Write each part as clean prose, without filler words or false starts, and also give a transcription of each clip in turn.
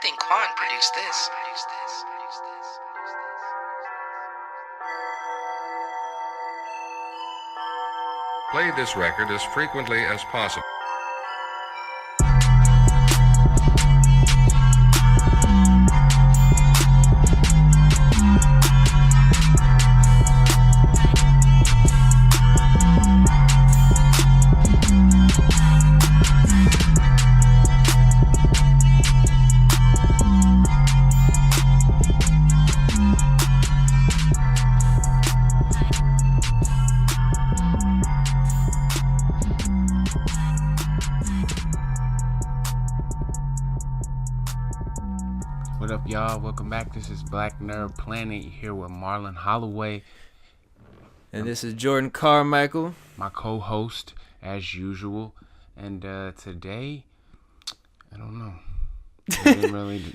think Quan produced this. Play this record as frequently as possible. What up, y'all? Welcome back. This is Black Nerd Planet here with Marlon Holloway. And this is Jordan Carmichael, my co-host, as usual. And today, I don't know.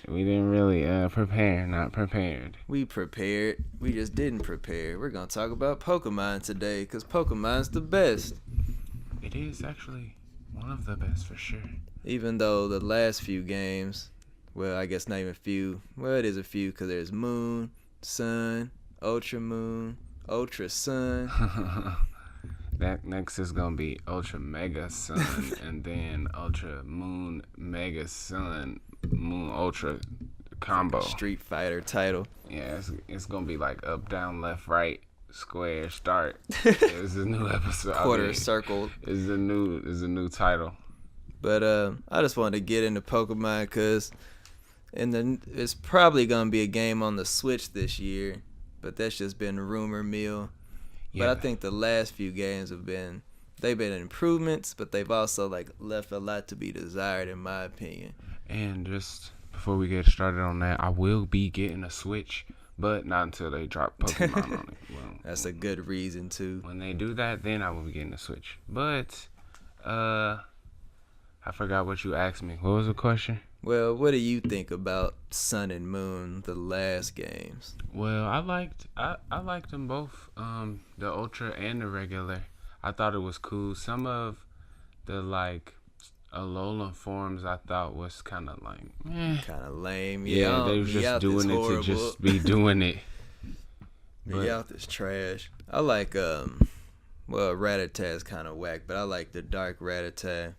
We didn't really prepare. Not prepared. We prepared. We just didn't prepare. We're going to talk about Pokemon today because Pokemon's the best. It is actually one of the best for sure. Even though the last few games, well, I guess not even a few. Well, it is a few because there's Moon, Sun, Ultra Moon, Ultra Sun. That next is going to be Ultra Mega Sun and then Ultra Moon Mega Sun Moon Ultra combo. Like Street Fighter title. Yeah, it's going to be like up, down, left, right, square, start. It's a new episode. Quarter circle. It's a new title. But I just wanted to get into Pokemon because it's probably going to be a game on the Switch this year, but that's just been rumor mill. Yeah. But I think the last few games they've been improvements, but they've also left a lot to be desired in my opinion. And just before we get started on that, I will be getting a Switch, but not until they drop Pokemon on it. Well, that's a good reason too. When they do that, then I will be getting a Switch. But I forgot what you asked me. What was the question? Well, what do you think about Sun and Moon, the last games? Well, I liked them both, the Ultra and the regular. I thought it was cool. Some of the Alolan forms I thought was kind of kind of lame. Yeah, they was just doing it to just be doing it. Meowth is trash. I like well, Rattata is kind of whack, but I like the Dark Rattata.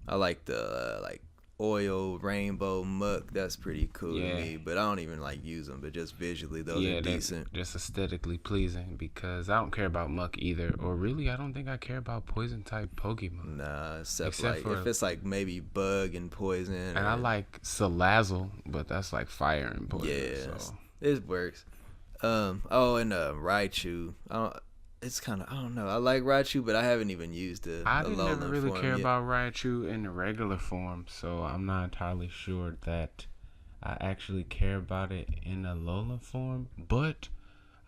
I like the oil rainbow muck. That's pretty cool to me, but I don't even use them. But just visually, those are decent. Just aesthetically pleasing because I don't care about muck either, or really, I don't think I care about poison type Pokemon. Except for if it's maybe bug and poison. And I like Salazzle, but that's fire and poison. Yeah, so. It works. And Raichu. It's kind of, I don't know. I like Raichu, but I haven't even used the I didn't Alolan ever really form care yet. about Raichu in the regular form, so I'm not entirely sure that I actually care about it in the Alolan form. But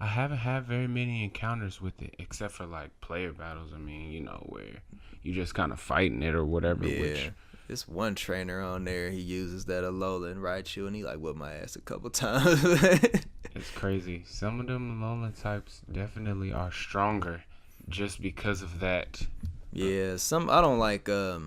I haven't had very many encounters with it, except for player battles. I mean, where you just kind of fighting it or whatever. Yeah. This one trainer on there, he uses that Alolan Raichu, and he whipped my ass a couple times. It's crazy. Some of them Alolan types definitely are stronger just because of that. Yeah, I like how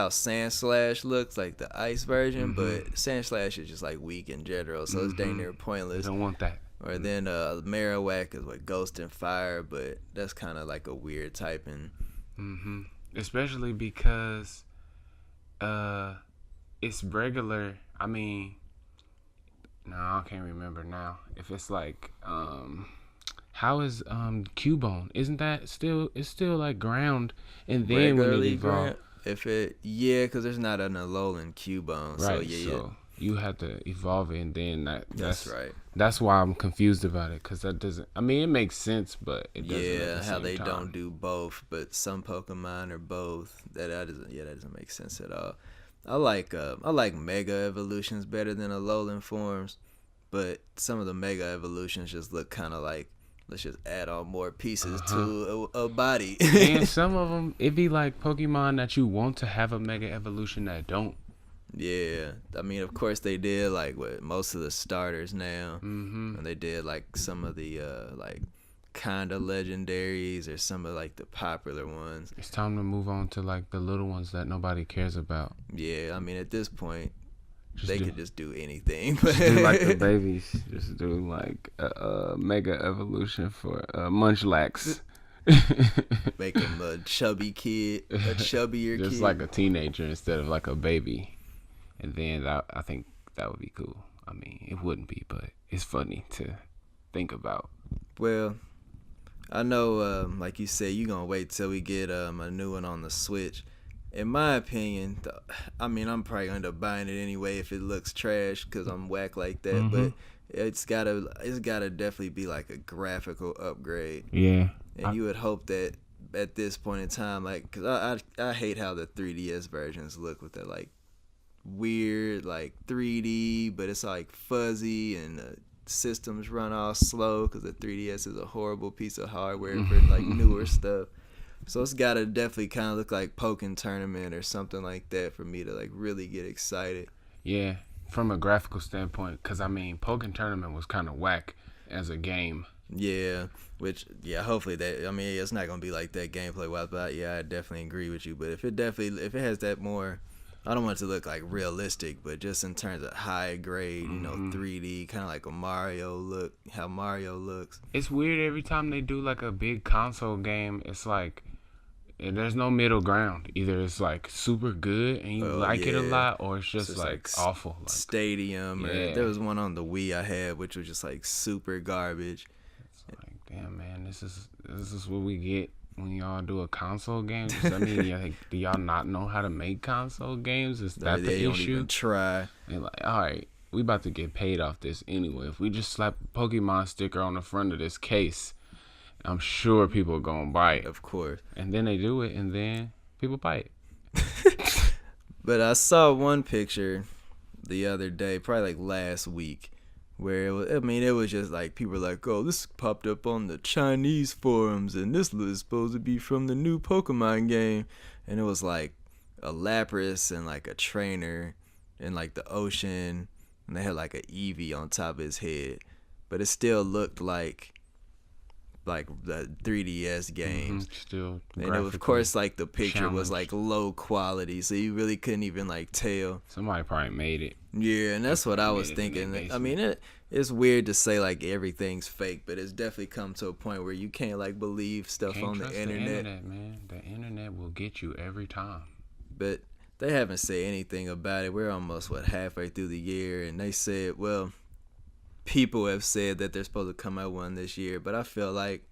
Sandslash looks, the ice version, but Sandslash is just weak in general, so it's dang near pointless. I don't want that. Or then Marowak is Ghost and Fire, but that's kind of a weird typing. Especially because it's regular. I mean, no, I can't remember now. If it's how is Cubone? Isn't that still ground and then when it evolves? Because there's not an Alolan Cubone, right? So you have to evolve it, and then that's right. That's why I'm confused about it, because that doesn't. I mean, it makes sense, but it doesn't. Yeah, how they don't do both, but some Pokemon are both. That doesn't make sense at all. I like Mega Evolutions better than Alolan forms, but some of the Mega Evolutions just look kind of let's just add on more pieces to a body. And some of them, it be Pokemon that you want to have a Mega Evolution that don't. Yeah, I mean, of course they did most of the starters now, and they did some of the kind of legendaries or some of like the popular ones. It's time to move on to like the little ones that nobody cares about. Yeah, I mean, at this point, Just they do- could just do anything. Just do like the babies. Just do like a mega evolution for Munchlax. Make him a chubby kid, a chubbier Just kid. like a teenager instead of like a baby. And then I think that would be cool. I mean, it wouldn't be, but it's funny to think about. Well, I know, like you said, you're going to wait till we get a new one on the Switch. In my opinion, I mean, I'm probably going to end up buying it anyway if it looks trash because I'm whack like that. Mm-hmm. But it's gotta definitely be like a graphical upgrade. Yeah. And you would hope that at this point in time, like, because I hate how the 3DS versions look with that, like, weird, like, 3D, but it's, like, fuzzy, and the systems run all slow because the 3DS is a horrible piece of hardware for, like, newer stuff. So it's got to definitely kind of look like Pokémon Tournament or something like that for me to, like, really get excited. Yeah, from a graphical standpoint, because, I mean, Pokémon Tournament was kind of whack as a game. Yeah, hopefully that, I mean, it's not going to be like that gameplay-wise, but yeah, I definitely agree with you. But if it has that more, I don't want it to look like realistic, but just in terms of high grade, you know, 3D, kind of like a Mario look, how Mario looks. It's weird every time they do like a big console game, it's like, there's no middle ground. Either it's like super good and you it a lot, or it's just like awful. Like, Stadium, or there was one on the Wii I had, which was just like super garbage. It's like, damn, man, this is what we get when y'all do a console game. I mean, do y'all not know how to make console games? Is that the issue? Don't even try. They're like, all right, we about to get paid off this anyway. If we just slap a Pokemon sticker on the front of this case, I'm sure people are gonna buy it. Of course. And then they do it, and then people buy it. But I saw one picture the other day, probably like last week, where it was just like people were like, oh, this popped up on the Chinese forums, and this is supposed to be from the new Pokemon game, and it was like a Lapras and like a trainer in like the ocean, and they had like an Eevee on top of his head, but it still looked like the 3DS games. Still, and of course, like the picture was like low quality, so you really couldn't even like tell. Somebody probably made it. Yeah, and that's what I was thinking. I mean, it's weird to say like everything's fake, but it's definitely come to a point where you can't like believe stuff on the internet. The internet, man. The internet will get you every time. But they haven't said anything about it. We're almost halfway through the year, and they said, well, people have said that they're supposed to come out one this year, but I feel like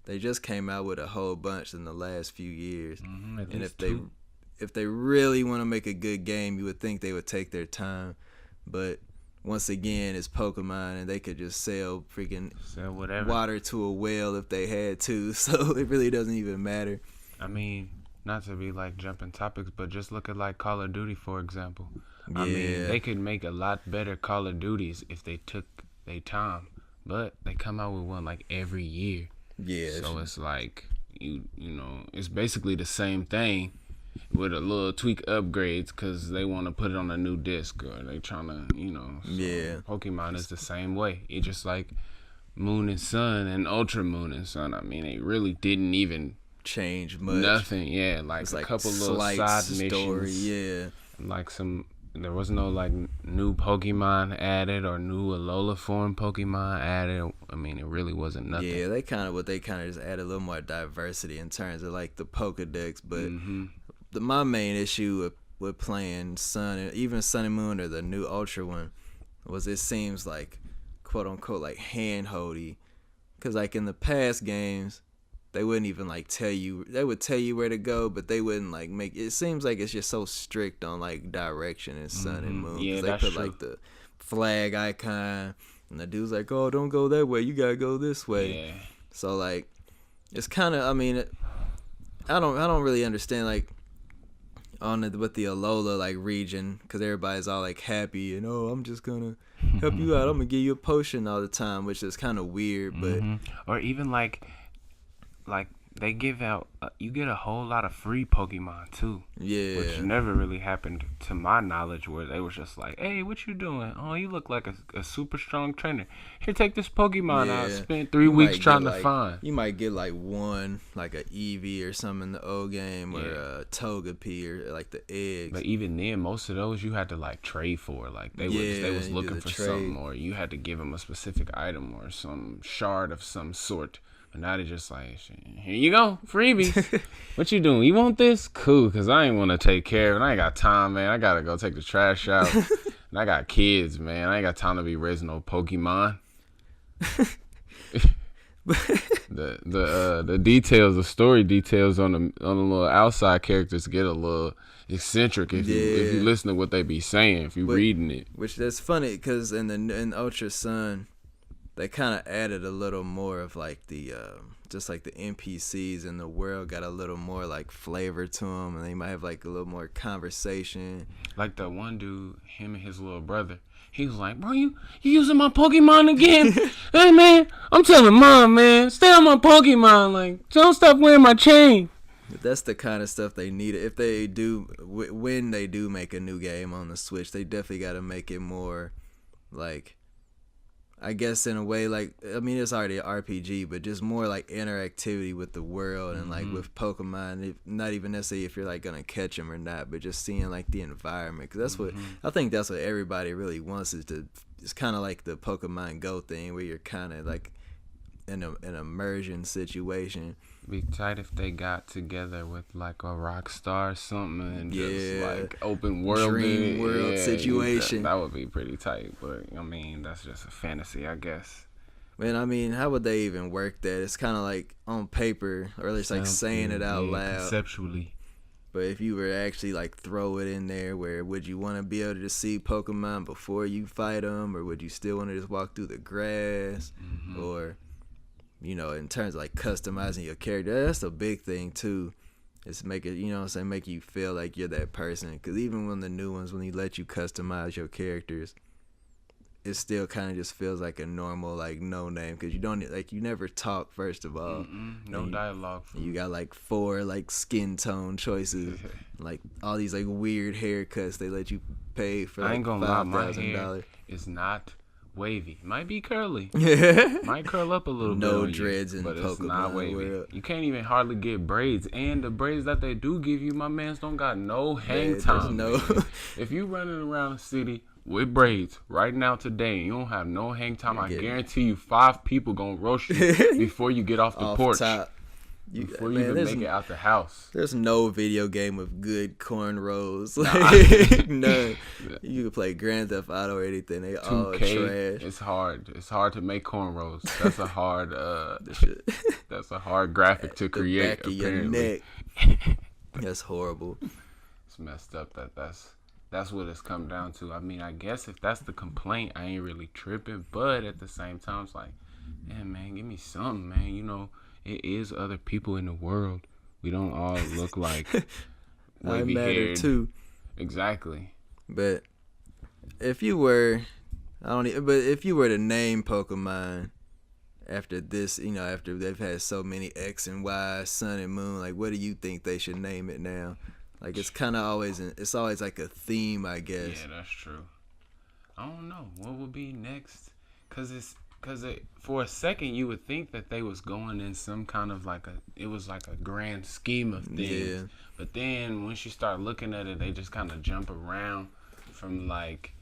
they just came out with a whole bunch in the last few years. And if they really want to make a good game, you would think they would take their time. But once again, it's Pokemon, and they could just sell whatever water to a whale if they had to. So it really doesn't even matter. I mean, not to be like jumping topics, but just look at like Call of Duty, for example. Yeah. I mean, they could make a lot better Call of Duties if they took their time, but they come out with one like every year. Yeah. So it's like you know, it's basically the same thing with a little tweak upgrades because they want to put it on a new disc, or they trying to, you know. So yeah. Pokemon is the same way. It's just like Moon and Sun and Ultra Moon and Sun. I mean, they really didn't even change much. Nothing. Yeah, like a couple little side missions. Yeah. Like there was no like new Pokemon added or new Alola form Pokemon added. I mean, it really wasn't nothing. Yeah, they kind of just added a little more diversity in terms of like the Pokedex. But my main issue with playing Sun and Moon or the new Ultra one was it seems like quote unquote like hand-holdy, because like in the past games they wouldn't even like tell you. They would tell you where to go, but they wouldn't like make. It seems like it's just so strict on like direction in Sun and Moon. Yeah, they put like the flag icon, and the dude's like, "Oh, don't go that way. You gotta go this way." Yeah. So like, it's kind of. I mean, I don't really understand like with the Alola like region, because everybody's all like happy and I'm just gonna help you out. I'm gonna give you a potion all the time, which is kind of weird, but or even like they give out, you get a whole lot of free Pokemon too. Yeah. Which never really happened to my knowledge, where they was just like, hey, what you doing? Oh, you look like a super strong trainer. Here, take this Pokemon I spent 3 weeks trying to find. You might get like one, like a Eevee or something in the old game, or a Togepi, or like the eggs. But even then, most of those you had to like trade for. Like they was looking for something, or you had to give them a specific item or some shard of some sort. But now they just like, here you go, freebies. What you doing? You want this? Cool, because I ain't want to take care of it. I ain't got time, man. I got to go take the trash out. And I got kids, man. I ain't got time to be raising no Pokemon. The details, the story details on the little outside characters get a little eccentric if you listen to what they be saying, if you reading it. Which that's funny, because in Ultra Sun, they kind of added a little more of like the just like the NPCs in the world got a little more like flavor to them, and they might have like a little more conversation. Like the one dude, him and his little brother, he was like, bro, you using my Pokemon again? Hey man, I'm telling Mom, man, stay on my Pokemon, like don't stop wearing my chain. That's the kind of stuff they need. If they do, when they do make a new game on the Switch, they definitely got to make it more like, I guess in a way, like, I mean, it's already an RPG, but just more like interactivity with the world and like with Pokemon. Not even necessarily if you're like gonna catch them or not, but just seeing like the environment. Because that's what I think. That's what everybody really wants, is to. It's kind of like the Pokemon Go thing, where you're kind of like in an immersion situation. Be tight if they got together with like a Rockstar or something and just like open world dream world situation. That would be pretty tight, but I mean that's just a fantasy, I guess. Man, I mean, how would they even work that? It's kind of like on paper, or at least like saying it out loud conceptually. But if you were to actually like throw it in there, where would you want to be able to see Pokemon before you fight them, or would you still want to just walk through the grass, or you know, in terms of like customizing your character, that's a big thing too. Is make it, you know what I'm saying, make you feel like you're that person. Because even when the new ones, when you let you customize your characters, it still kind of just feels like a normal, like, no name. Because you don't, like, you never talk, first of all. No dialogue. You got like 4 like skin tone choices, like all these like weird haircuts they let you pay for. Like, I ain't gonna lie, my hair is not wavy. Might be curly. Might curl up a little bit. No dreads in but Pokemon it's not wavy. World. You can't even hardly get braids, and the braids that they do give you, my mans, don't got no hang time. If you running around the city with braids right now today, you don't have no hang time. I guarantee you 5 people gonna roast you before you get off the porch. Top. Before you even make it out the house. There's no video game with good cornrows. Like, none. You can play Grand Theft Auto or anything. They 2K, all trash. It's hard. It's hard to make cornrows. That's a hard that's a hard graphic to create, the back apparently. Of your neck. That's horrible. It's messed up that's what it's come down to. I mean, I guess if that's the complaint, I ain't really tripping, but at the same time it's like, yeah, man, give me something, man. You know, it is other people in the world. We don't all look like wavy haired too. Exactly. But if you were, if you were to name Pokemon after this, you know, after they've had so many X and Y, Sun and Moon, like, what do you think they should name it now? Like, it's kind of always, it's always like a theme, I guess. Yeah, that's true. I don't know what would be next, cause for a second you would think that they was going in some kind of like it was like a grand scheme of things. Yeah. But then once you start looking at it, they just kind of jump around from like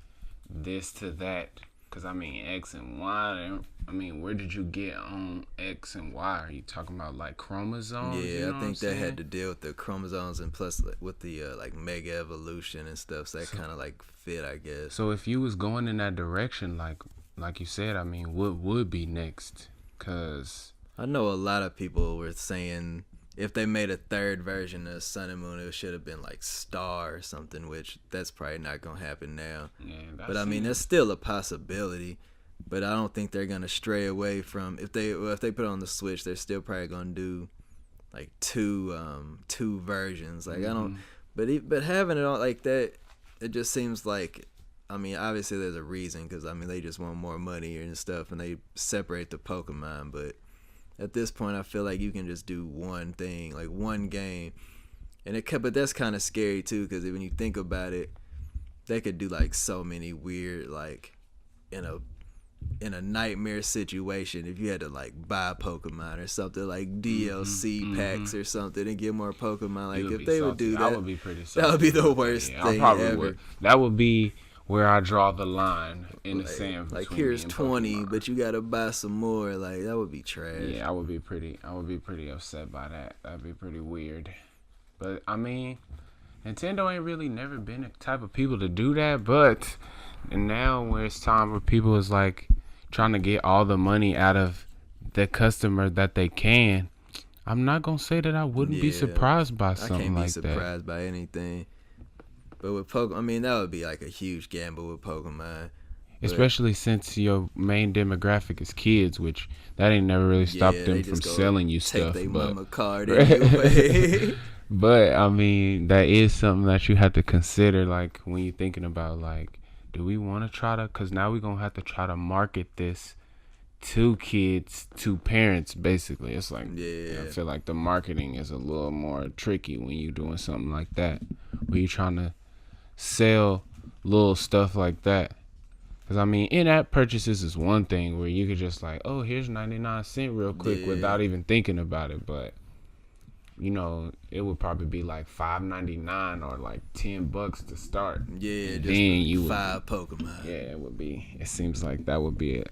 this to that. Cause I mean X and Y. I mean, where did you get on X and Y? Are you talking about like chromosomes? Yeah, you know I think that had to deal with the chromosomes, and plus with the like mega evolution and stuff. So that kind of like fit, I guess. So if you was going in that direction, like you said, I mean, what would be next? Cause I know a lot of people were saying if they made a third version of Sun and Moon, it should have been like Star or something, which that's probably not gonna happen now. Yeah, but I mean, it's still a possibility. But I don't think they're gonna stray away from if they put it on the Switch, they're still probably gonna do like two versions. Like I don't, but having it all like that, it just seems like. I mean, obviously there's a reason, because I mean they just want more money and stuff, and they separate the Pokemon. But at this point, I feel like you can just do one thing, like one game, but that's kind of scary too, because when you think about it, they could do like so many weird, like in a nightmare situation, if you had to like buy Pokemon or something, like DLC packs or something, and get more Pokemon. Like if they would do that, would be pretty salty. That would be the worst thing ever. Would. That would be where I draw the line in the sand. Like here's 20, but you gotta buy some more. Like that would be trash. Yeah, I would be pretty upset by that. That'd be pretty weird. But I mean, Nintendo ain't really never been the type of people to do that. But now where it's time for people is like trying to get all the money out of the customer that they can. I'm not gonna say that I wouldn't be surprised by something like that. I can't be surprised by anything. But with Pokemon, I mean, that would be like a huge gamble with Pokemon. Especially since your main demographic is kids, which that ain't never really stopped them from selling you stuff. Take their mama card anyway. But I mean, that is something that you have to consider, like when you're thinking about, like, do we want to try to? Because now we're gonna have to try to market this to kids, to parents. Basically, it's like I feel like the marketing is a little more tricky when you're doing something like that, where you're trying to sell little stuff like that. Because I mean, in-app purchases is one thing where you could just like, oh, here's 99 cents real quick without even thinking about it. But you know, it would probably be like $5.99 or like $10 to start. Yeah, and just then you 5 Pokemon. Yeah, it would be. It seems like that would be,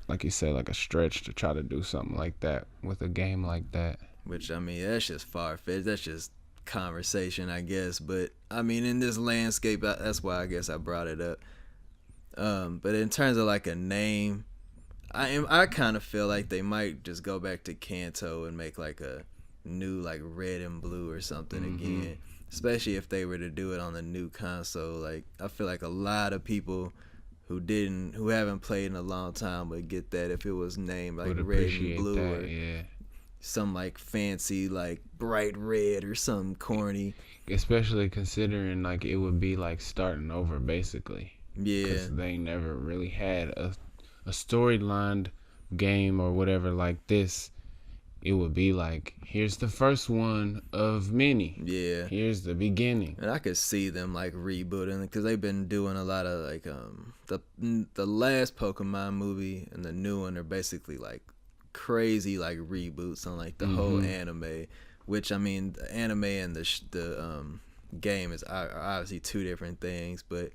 like you said, like a stretch to try to do something like that with a game like that. Which, I mean, that's just far-fetched. That's just conversation, I guess. But I mean, in this landscape, that's why I guess I brought it up. But in terms of like a name, I kind of feel like they might just go back to Kanto and make like a new like red and blue or something again, especially if they were to do it on the new console. Like I feel like a lot of people who haven't played in a long time would get that if it was named like red and blue that, or some like fancy like bright red or something corny, especially considering like it would be like starting over basically. Because they never really had a storyline game or whatever like this. It would be like, here's the first one of many. Yeah. Here's the beginning. And I could see them like rebooting, because they've been doing a lot of like the last Pokemon movie and the new one are basically like crazy like reboots on like the whole anime. Which I mean, the anime and the game are obviously two different things, but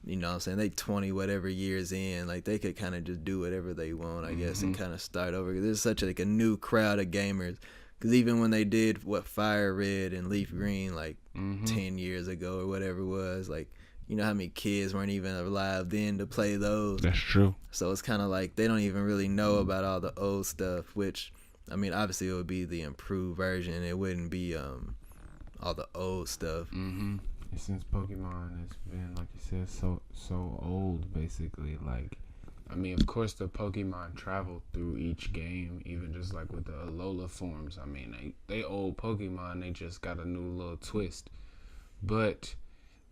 you know what I'm saying, they 20 whatever years in, like they could kind of just do whatever they want, I guess, and kind of start over. There's such like a new crowd of gamers, because even when they did Fire Red and Leaf Green like 10 years ago or whatever it was, like, you know how many kids weren't even alive then to play those. That's true. So it's kind of like they don't even really know about all the old stuff, which I mean, obviously it would be the improved version. It wouldn't be all the old stuff. Since Pokemon has been, like you said, so old, basically, like, I mean, of course the Pokemon travel through each game, even just like with the Alola forms. I mean, they old Pokemon, they just got a new little twist, but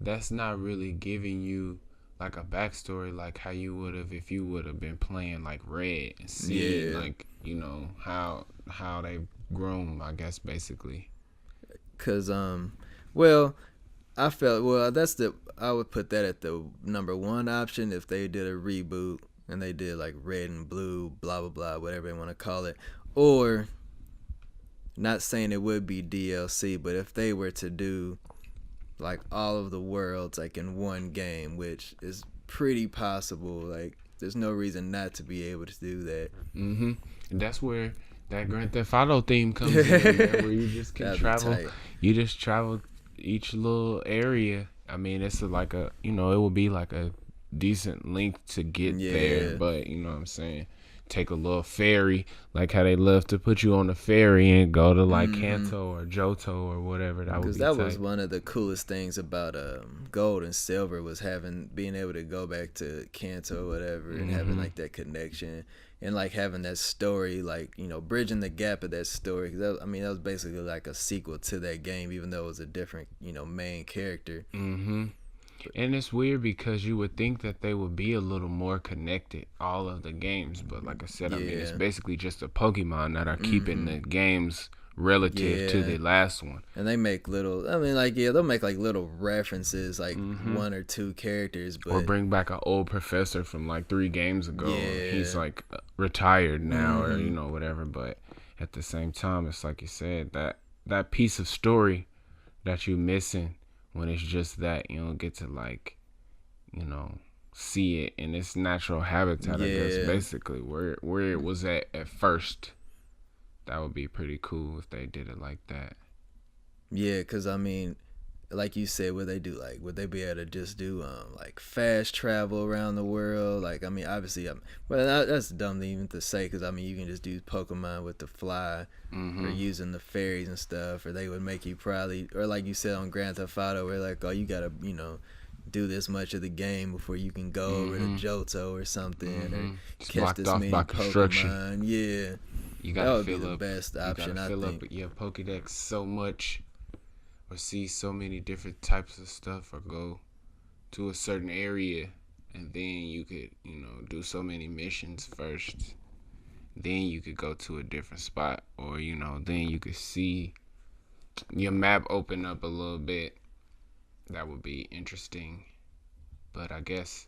that's not really giving you like a backstory like how you would have if you would have been playing like Red and seeing like, you know, how they've grown, I guess, basically. Cause I would put that at the number one option if they did a reboot and they did like red and blue, blah, blah, blah, whatever they want to call it. Or, not saying it would be DLC, but if they were to do like all of the worlds like in one game, which is pretty possible, like there's no reason not to be able to do that. And that's where that Grand Theft Auto theme comes in, man, where you just can travel. You just travel each little area. I mean, it's like a, you know, it will be like a decent length to get there, but you know what I'm saying, take a little ferry, like how they love to put you on the ferry and go to like Kanto or Johto or whatever. That would be that was one of the coolest things about Gold and Silver, was being able to go back to Kanto or whatever and having like that connection and like having that story, like, you know, bridging the gap of that story. Cause that was basically like a sequel to that game, even though it was a different, you know, main character. And it's weird because you would think that they would be a little more connected, all of the games. But like I said, I mean, it's basically just a Pokemon that are keeping the games relative to the last one. And they make little, I mean, like, they'll make like little references, like one or two characters. But... Or bring back an old professor from like 3 games ago. He's like retired now or, you know, whatever. But at the same time, it's like you said, that piece of story that you're missing when it's just that you don't get to, like, you know, see it in its natural habitat, I guess, basically, where it was at first. That would be pretty cool if they did it like that. Yeah, because, I mean, like you said, would they be able to just do, like, fast travel around the world? Like, I mean, obviously, that's dumb even to say, because, I mean, you can just do Pokemon with the fly, or using the fairies and stuff, or they would make you probably, or like you said on Grand Theft Auto, where, like, oh, you gotta, you know, do this much of the game before you can go over to Johto or something, or catch this many Pokemon. Yeah. You gotta fill up the best option, I think. Fill up your Pokédex so much, or see so many different types of stuff, or go to a certain area, and then you could, you know, do so many missions first. Then you could go to a different spot, or, you know, then you could see your map open up a little bit. That would be interesting. But I guess,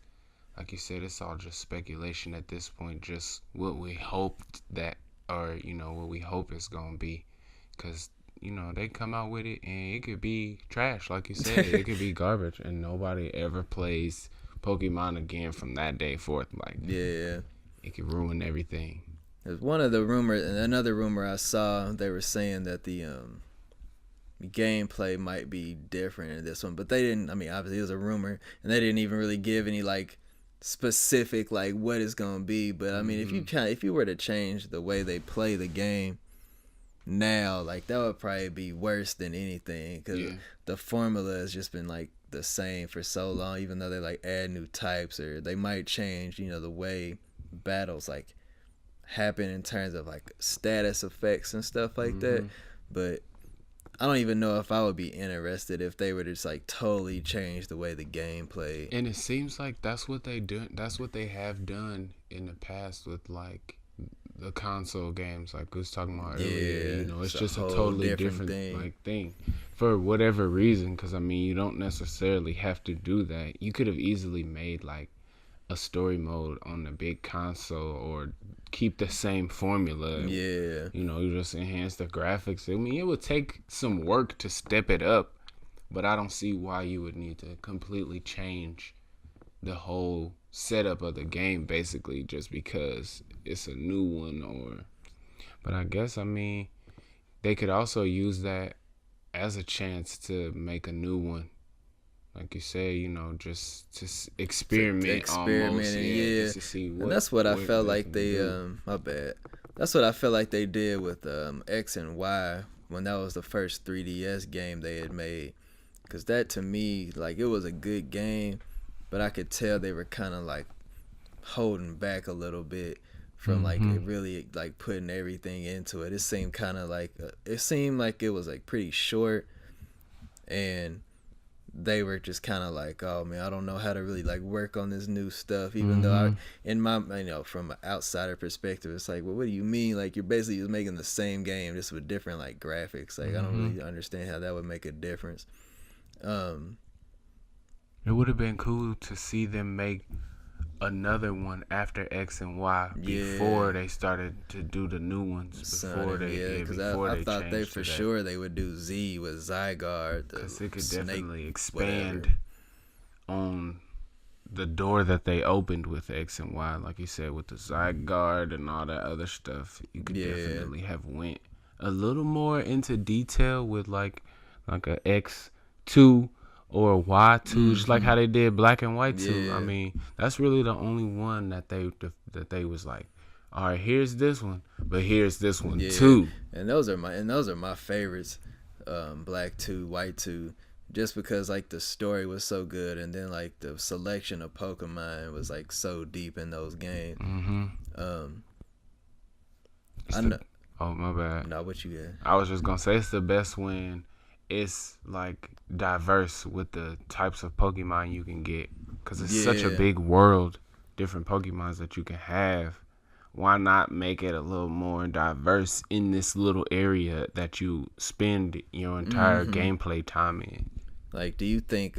like you said, it's all just speculation at this point, just what we hoped that, or, you know, what we hope it's gonna be, because, you know, they come out with it and it could be trash, like you said. It could be garbage, and nobody ever plays Pokemon again from that day forth. Like, it could ruin everything. There's another rumor I saw, they were saying that the gameplay might be different in this one, but they didn't, I mean, obviously it was a rumor, and they didn't even really give any, like, specific, like, what it's gonna be. But I mean, if you were to change the way they play the game now, like, that would probably be worse than anything, because the formula has just been, like, the same for so long, even though they, like, add new types, or they might change, you know, the way battles, like, happen in terms of, like, status effects and stuff like that. But I don't even know if I would be interested if they were to just, like, totally change the way the game played. And it seems like that's what they do. That's what they have done in the past with, like, the console games, like we was talking about earlier. You know, it's just a totally different thing for whatever reason. Because, I mean, you don't necessarily have to do that. You could have easily made, like, a story mode on the big console, or keep the same formula. You know, you just enhance the graphics. I mean, it would take some work to step it up, but I don't see why you would need to completely change the whole setup of the game, basically, just because it's a new one. But I guess, I mean, they could also use that as a chance to make a new one. Like you say, you know, just to experiment almost, just to see what. And that's what I felt like they, my bad. That's what I felt like they did with X and Y, when that was the first 3DS game they had made. Because that, to me, like, it was a good game, but I could tell they were kind of, like, holding back a little bit from, like, really, like, putting everything into it. It seemed kind of like, it was, like, pretty short, and they were just kind of like, oh man, I don't know how to really, like, work on this new stuff, even though in my, you know, from an outsider perspective, it's like, well, what do you mean? Like, you're basically just making the same game just with different, like, graphics. Like, I don't really understand how that would make a difference. It would have been cool to see them make another one after X and Y before they started to do the new ones. Because I thought they for sure they would do Z with Zygarde. Because it could definitely expand on the door that they opened with X and Y, like you said, with the Zygarde and all that other stuff. You could definitely have went a little more into detail with like a X2 or a Y2, just like how they did Black and White 2. I mean, that's really the only one that they was like, all right, here's this one, but here's this one too. And those are my favorites, Black 2, White 2, just because, like, the story was so good, and then, like, the selection of Pokemon was, like, so deep in those games. I know. Oh, my bad. No, what you got? I was just gonna say it's the best when it's like diverse with the types of Pokemon you can get, because it's such a big world, different Pokemons that you can have. Why not make it a little more diverse in this little area that you spend your entire gameplay time in? Like, do you think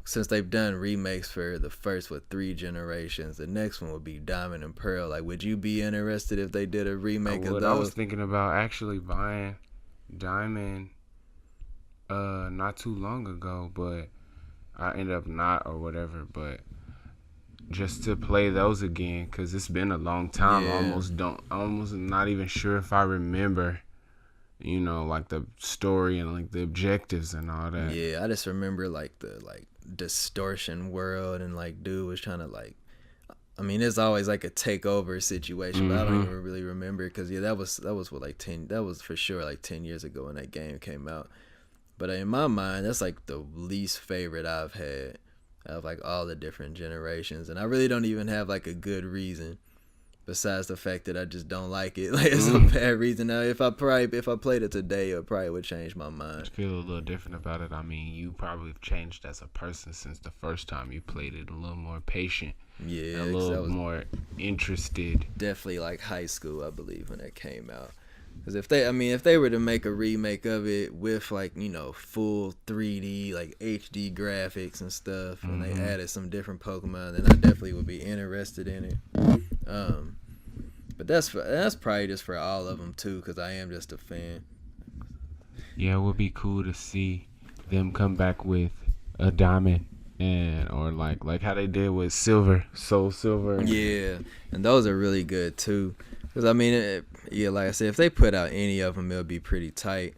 since they've done remakes for the first 3 generations, the next one would be Diamond and Pearl? Like, would you be interested if they did a remake of those? I was thinking about actually buying Diamond not too long ago, but I ended up not or whatever, but just to play those again, because it's been a long time. I almost not even sure if I remember, like the story and like the objectives and all that. Yeah, I just remember like the distortion world, and like dude was trying to like, I mean, it's always like a takeover situation, but I don't even really remember, because that was what, like 10, that was for sure like 10 years ago when that game came out. But in my mind, that's like the least favorite I've had of like all the different generations, and I really don't even have like a good reason besides the fact that I just don't like it. Like, it's a bad reason. Now, if I played it today, it probably would change my mind. I feel a little different about it. I mean, you probably have changed as a person since the first time you played it. A little more patient. Yeah, a little more interested. Definitely like high school, I believe, when that came out. Because if they were to make a remake of it with like, full 3D, like HD graphics and stuff, and they added some different Pokemon, then I definitely would be interested in it. But that's probably just for all of them too, because I am just a fan. Yeah, it would be cool to see them come back with a Diamond, or like how they did with Soul Silver. Yeah, and those are really good too. Because I mean, like I said, if they put out any of them, it'll be pretty tight.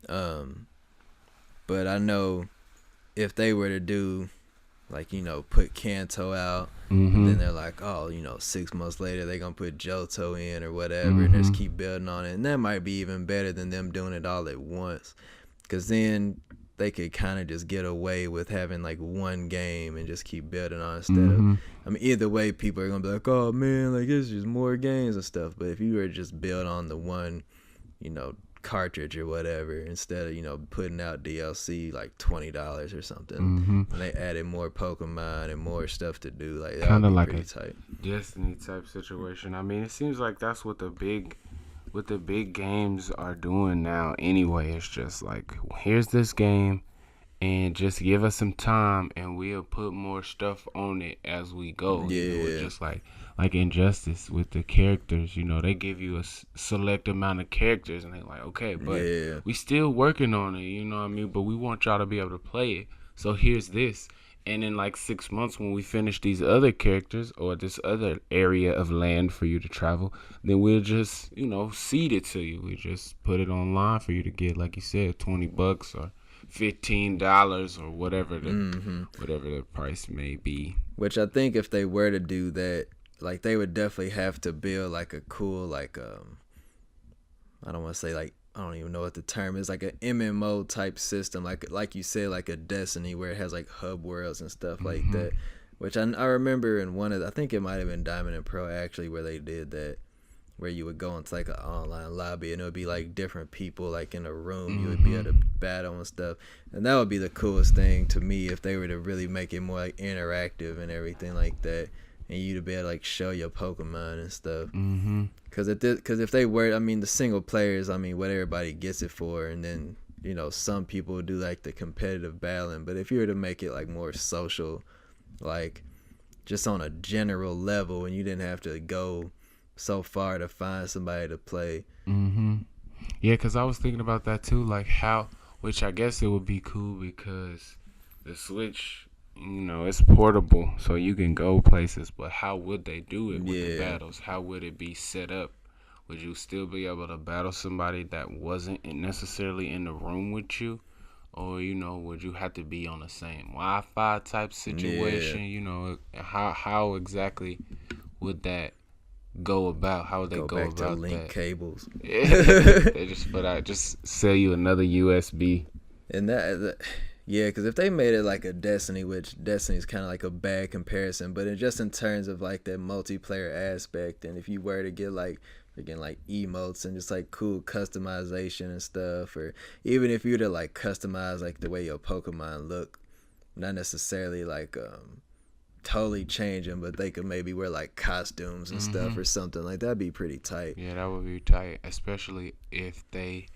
But I know if they were to do, like, put Kanto out, and then they're like, oh, 6 months later they're gonna put Johto in or whatever, and just keep building on it, and that might be even better than them doing it all at once, because then they could kind of just get away with having like one game and just keep building on instead of, I mean, either way people are gonna be like, oh man, like it's just more games and stuff. But if you were to just build on the one, cartridge or whatever, instead of putting out DLC like $20 or something, and they added more Pokemon and more stuff to do, like that would be like pretty tight. Destiny type situation. I mean, it seems like that's what the big games are doing now anyway. It's just like, here's this game and just give us some time and we'll put more stuff on it as we go. Just like Injustice with the characters, they give you a select amount of characters and they're like, okay, but we still working on it, but we want y'all to be able to play it, so here's this. And in like 6 months, when we finish these other characters or this other area of land for you to travel, then we'll just, seed it to you. We just put it online for you to get, like you said, $20 or $15 or whatever the price may be. Which I think if they were to do that, like they would definitely have to build like a cool, like I don't want to say like, I don't even know what the term is, like an MMO type system, like you said, like a Destiny, where it has like hub worlds and stuff like that. Which I remember in one of I think it might have been Diamond and Pearl actually, where they did that, where you would go into like an online lobby and it would be like different people like in a room, you would be able to battle and stuff. And that would be the coolest thing to me, if they were to really make it more like interactive and everything like that, and you to be able to like show your Pokemon and stuff. Because if they were, I mean, the single players, I mean, what everybody gets it for, and then some people do like the competitive battling. But if you were to make it like more social, like just on a general level, and you didn't have to go so far to find somebody to play. Yeah, because I was thinking about that too, like which I guess it would be cool, because the Switch, it's portable, so you can go places, but how would they do it with the battles? How would it be set up? Would you still be able to battle somebody that wasn't necessarily in the room with you? Or, would you have to be on the same Wi-Fi type situation? How exactly would that go about? How would they go about to link that? Cables. They just sell you another USB. And yeah, because if they made it like a Destiny, which Destiny's kind of like a bad comparison, but just in terms of like that multiplayer aspect, and if you were to get like again, like emotes and just like cool customization and stuff, or even if you were to like customize like the way your Pokemon look, not necessarily like totally change them, but they could maybe wear like costumes and stuff or something like that'd be pretty tight. Yeah, that would be tight, especially if they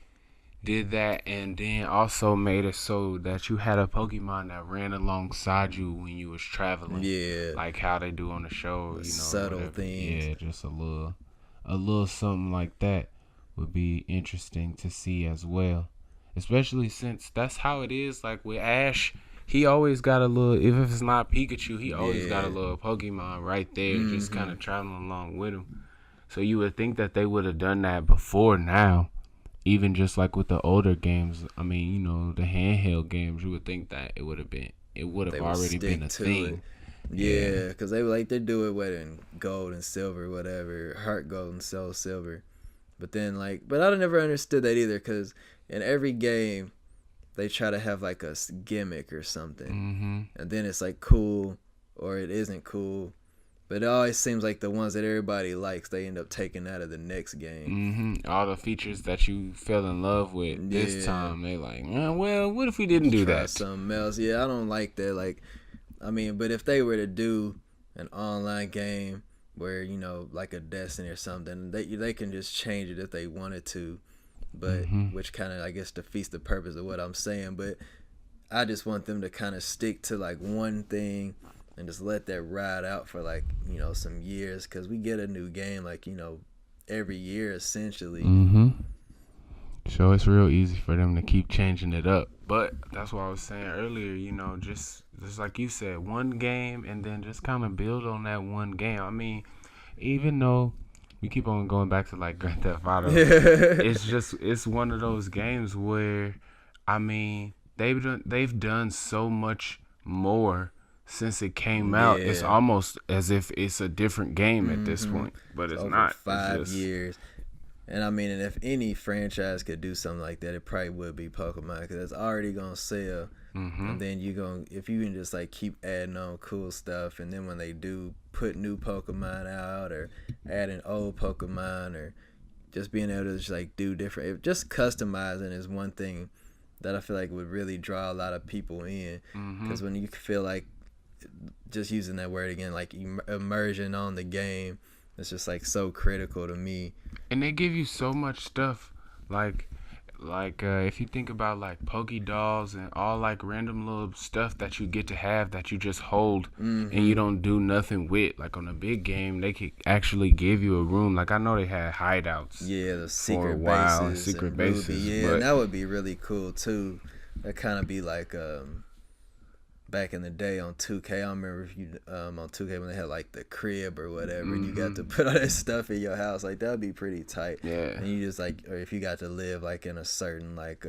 did that and then also made it so that you had a Pokemon that ran alongside you when you was traveling. Yeah, like how they do on the show, you know, subtle whatever. things. Yeah, just a little something like that would be interesting to see as well. Especially since that's how it is. Like with Ash, he always got a little. If it's not Pikachu, he always got a little Pokemon right there, just kind of traveling along with him. So you would think that they would have done that before now. Even just like with the older games, I mean, you know, the handheld games, you would think that it would have already been a thing. Yeah, because they do it in gold and silver, whatever, heart gold and soul silver. But then but I never understood that either, because in every game they try to have like a gimmick or something, and then it's like cool or it isn't cool. But it always seems like the ones that everybody likes, they end up taking out of the next game. All the features that you fell in love with this time, they like, well, what if we didn't do that? Something else. Yeah, I don't like that. Like, I mean, but if they were to do an online game where, you know, like a Destiny or something, they can just change it if they wanted to. But which kind of, I guess, defeats the purpose of what I'm saying. But I just want them to kind of stick to like one thing and just let that ride out for like, you know, some years, because we get a new game like, you know, every year essentially. So it's real easy for them to keep changing it up. But that's what I was saying earlier, you know, just like you said, one game and then just kind of build on that one game. I mean, even though we keep on going back to like Grand Theft Auto, it's one of those games where, I mean, they've done so much more since it came out. It's almost as if it's a different game at this point, but it's not. 5 years. And I mean, and if any franchise could do something like that, it probably would be Pokemon, because it's already gonna sell. And then if you can just like keep adding on cool stuff, and then when they do put new Pokemon out or add an old Pokemon, or just being able to just like do different, just customizing is one thing that I feel like would really draw a lot of people in. Because when you feel like, just using that word again, like immersion on the game, it's just like so critical to me. And they give you so much stuff, like if you think about like Dolls and all like random little stuff that you get to have that you just hold and you don't do nothing with. Like on a big game, they could actually give you a room. Like I know they had hideouts. Yeah, the secret for a while, bases. Secret bases. Yeah, and that would be really cool too. That kind of be like back in the day on 2K. I don't remember if you on 2K when they had like the crib or whatever, and you got to put all that stuff in your house. Like that'd be pretty tight. Yeah. And you just like, or if you got to live like in a certain like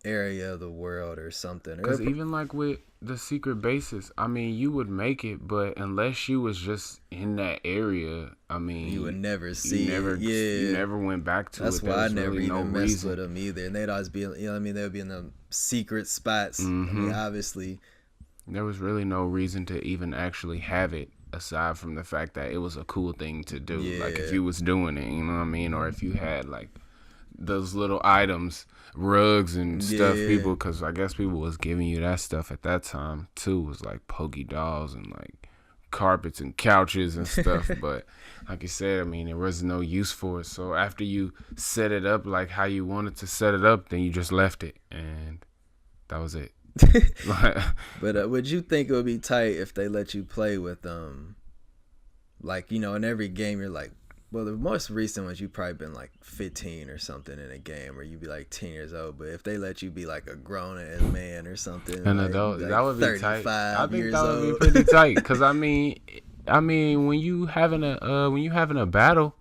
area of the world or something. Because even like with the secret bases, I mean, you would make it, but unless you was just in that area, I mean, you would never see it. You never went back to That's it. That's why I never really even messed with them either. And they'd always be, you know what I mean, they would be in the secret spots. I mean, obviously. There was really no reason to even actually have it, aside from the fact that it was a cool thing to do. Yeah. Like if you was doing it, you know what I mean? Or if you had like those little items, rugs and stuff, people, because I guess people was giving you that stuff at that time too. It was like Dolls and like carpets and couches and stuff. But like you said, I mean, there was no use for it. So after you set it up like how you wanted to set it up, then you just left it, and that was it. But would you think it would be tight if they let you play with like, you know, in every game you're like, well, the most recent ones you've probably been like 15 or something in a game, or you'd be like 10 years old. But if they let you be like a grown-ass man or something, an like, adult, like that would be tight. I think that would old. be pretty tight, because I mean, when you having a battle,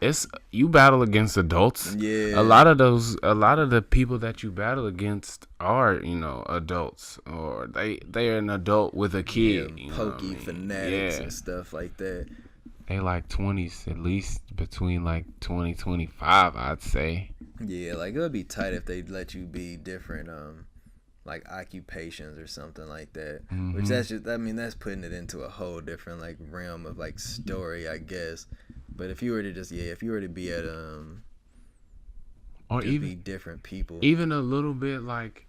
it's you battle against adults. Yeah. A lot of the people that you battle against are, you know, adults, or they're an adult with a kid. Yeah, you know pokey fanatics and stuff like that. They like 20s, at least between like 20, 25, I'd say. Yeah, like it would be tight if they let you be different like occupations or something like that. Which that's just, I mean, that's putting it into a whole different like realm of like story, I guess. But if you were to be at or just even be different people. even a little bit like,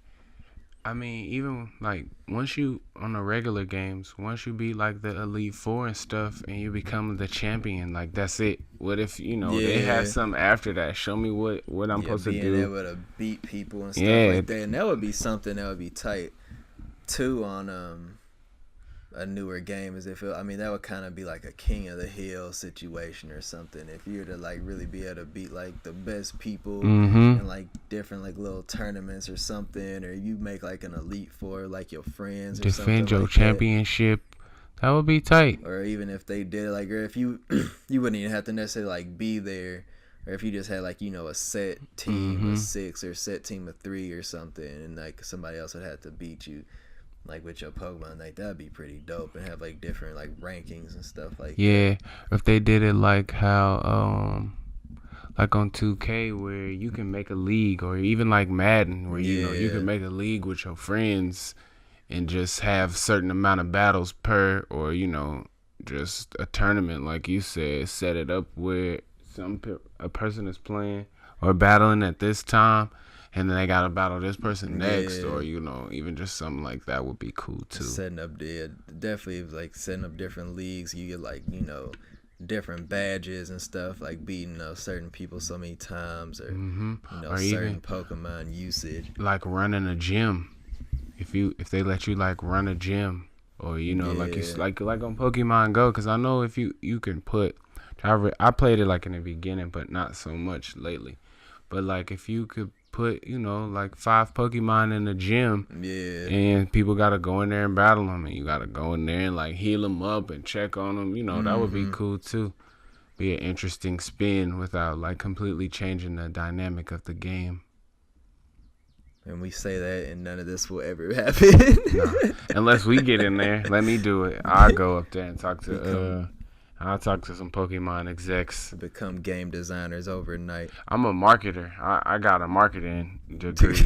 I mean, even like once you on the regular games, once you beat like the Elite Four and stuff, and you become the champion, like that's it. What if they have something after that? Show me what I'm supposed to do. Being able to beat people and stuff like that, and that would be something that would be tight too on a newer game. Is if that would kind of be like a King of the Hill situation or something. If you were to like really be able to beat like the best people in like different like little tournaments or something, or you make like an Elite Four like your friends or defend something your like championship. That would be tight. Or even if they did like, or if you you wouldn't even have to necessarily like be there, or if you just had like a set team of 6 or set team of 3 or something, and like somebody else would have to beat you. Like with your Pokemon, like that'd be pretty dope, and have like different like rankings and stuff like that. Yeah, if they did it like how like on 2K where you can make a league, or even like Madden where you can make a league with your friends and just have certain amount of battles per, or just a tournament like you said, set it up where a person is playing or battling at this time. And then they gotta battle this person next, or even just something like that would be cool too. Definitely like setting up different leagues. You get like different badges and stuff, like beating certain people so many times, or or certain even Pokemon usage. Like running a gym, if they let you like run a gym, or like on Pokemon Go, because I know if you can put. I played it like in the beginning, but not so much lately. But like if you could put like 5 Pokemon in the gym, and people gotta go in there and battle them, and you gotta go in there and like heal them up and check on them, that would be cool too. Be an interesting spin without like completely changing the dynamic of the game. And we say that, and none of this will ever happen. Nah. Unless we get in there, let me do it. I'll go up there and talk to I'll talk to some Pokemon execs. Become game designers overnight. I'm a marketer. I got a marketing degree.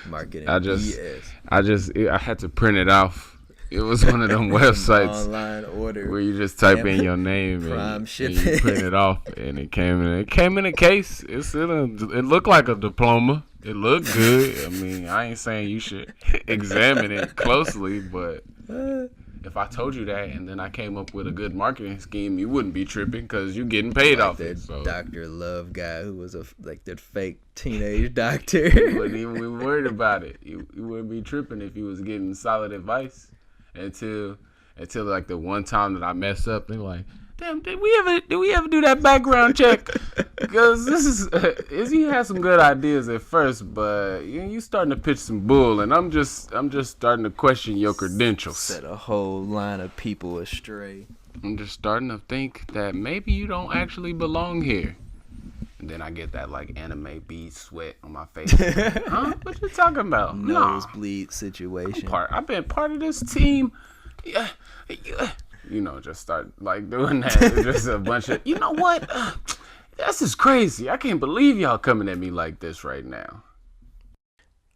Marketing. I had to print it off. It was one of them websites online order where you just type in your name and you print it off, and it came in a case. It looked like a diploma. It looked good. I mean, I ain't saying you should examine it closely, but if I told you that and then I came up with a good marketing scheme, you wouldn't be tripping because you're getting paid off it. So. Dr. Love guy who was that fake teenage doctor. You wouldn't even be worried about it. You wouldn't be tripping if you was getting solid advice until like the one time that I messed up. They were like, damn, did we ever do that background check? Because this is he had some good ideas at first, but you starting to pitch some bull, and I'm just starting to question your credentials. Set a whole line of people astray. I'm just starting to think that maybe you don't actually belong here. And then I get that like anime bead sweat on my face. Huh? What you talking about? Nosebleed situation. I've been part of this team. Yeah. Just start like doing that. Just a bunch of, you know what? This is crazy. I can't believe y'all coming at me like this right now.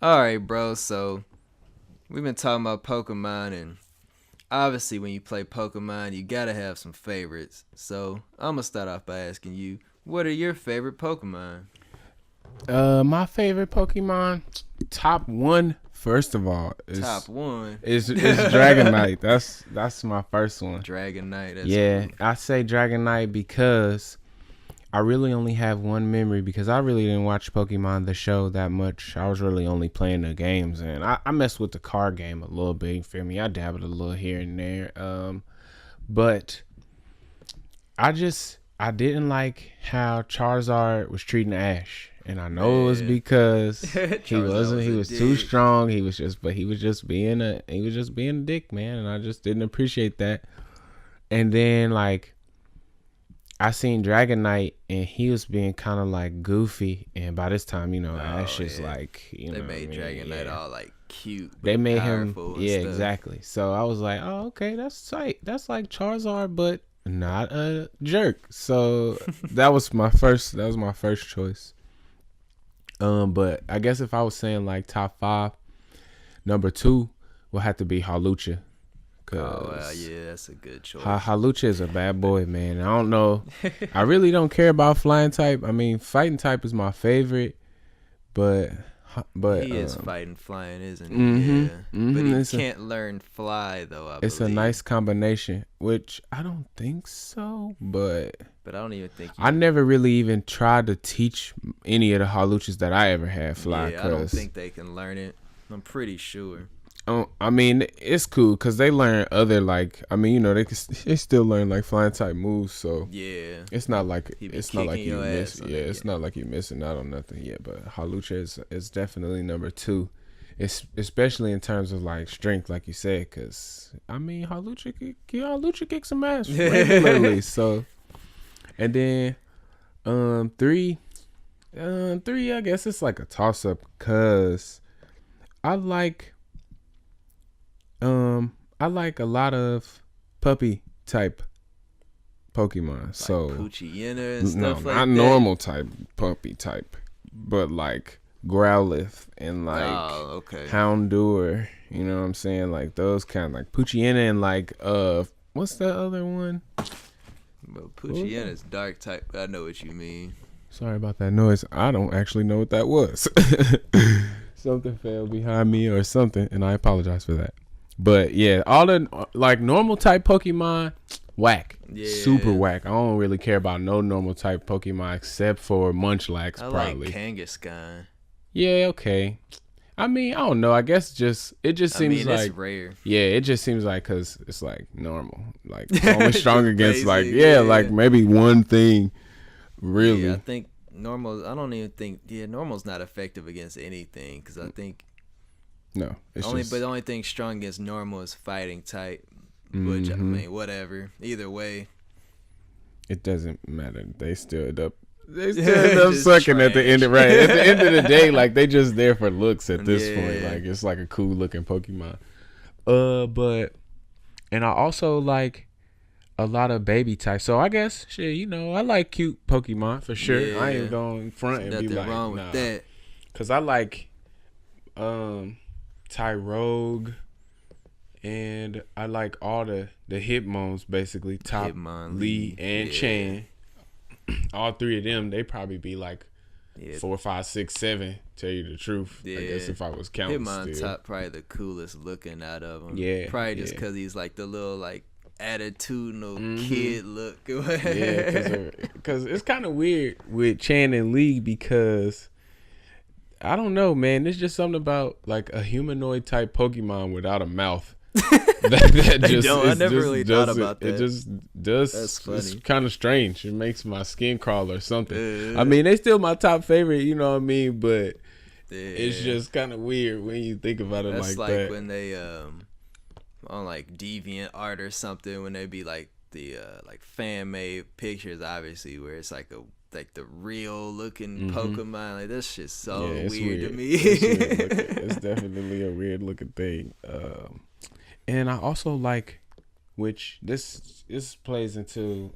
All right, bro. So we've been talking about Pokemon, and obviously when you play Pokemon, you gotta have some favorites. So I'm gonna start off by asking you, what are your favorite Pokemon? My favorite Pokemon, top 1. First of all, top 1 is Dragonite. That's my first one. Dragonite. Cool. I say Dragonite because I really only have one memory, because I really didn't watch Pokemon the show that much. I was really only playing the games, and I messed with the card game a little bit. You feel me? I dabbled a little here and there. But I didn't like how Charizard was treating Ash. And I know it was because he was too strong. He was just being a dick, man. And I just didn't appreciate that. And then like I seen Dragonite, and he was being kind of like goofy. And by this time, Ash is like, they made Dragonite all like cute. They made him, exactly. So I was like, oh, okay, that's tight. That's like Charizard, but not a jerk. So that was my first choice. But I guess if I was saying like top 5, number 2 would have to be Hawlucha, Cause yeah, that's a good choice. Halucha is a bad boy, man. I don't know. I really don't care about flying type. I mean, fighting type is my favorite, but he is fighting flying, isn't he? Mm-hmm, Yeah. But he can't learn fly though. It's a nice combination, which I don't think so. But I don't even think I never really even tried to teach any of the Haluchas that I ever had fly. Yeah, I don't think they can learn it. I'm pretty sure. I mean, it's cool because they learn other they still learn like flying type moves. So yeah, it's not like you miss. Yeah, it's not like you're missing out on nothing yet. But Halucha is definitely number 2, especially in terms of like strength, like you said. Because I mean, Halucha kicks some ass regularly. So, and then 3, I guess it's like a toss up because I like a lot of puppy type Pokemon. Like so Poochyena and stuff like not that. Normal type puppy type, but like Growlithe and like Houndour. You know what I'm saying? Like those kind, like Poochyena and like what's the other one? Well, Poochyena's dark type. I know what you mean. Sorry about that noise. I don't actually know what that was. Something fell behind me or something, and I apologize for that. But yeah, all the like normal type Pokemon, whack. Yeah. Super whack. I don't really care about no normal type Pokemon except for Munchlax, probably. I like Kangaskhan. Yeah, okay. I mean, I don't know. I guess it just seems like it's rare. Yeah, it just seems like because it's like normal, like it's only strong against basic, like maybe one thing. Really, I think normal. I don't even think normal's not effective against anything because I think. No, but the only thing strong against normal is fighting type, which I mean, whatever. Either way, it doesn't matter. They still end up sucking at the end. Right at the end of the day, like they just there for looks at this point. Like it's like a cool looking Pokemon. And I also like a lot of baby types. So I guess I like cute Pokemon for sure. Yeah. I ain't going front and be like, wrong with that. Cause I like Tyrogue, and I like all the Hitmons basically. Hitmon, Lee, and Chan. All 3 of them, they probably be like 4, 5, 6, 7. Tell you the truth, I guess if I was counting. Hitmon top probably the coolest looking out of them. Yeah, probably just because he's like the little like attitudinal kid look. Because it's kind of weird with Chan and Lee because. I don't know, man. It's just something about like a humanoid type Pokemon without a mouth. I never really thought about that. It just does. That's funny. It's kind of strange. It makes my skin crawl or something. I mean, they still my top favorite. You know what I mean? But it's just kind of weird when you think about it like that. That's like when they on like Deviant Art or something when they be like the like fan made pictures, obviously where it's like the real looking Pokemon. Like that's just so weird to me. It's definitely a weird looking thing. And I also like, which this plays into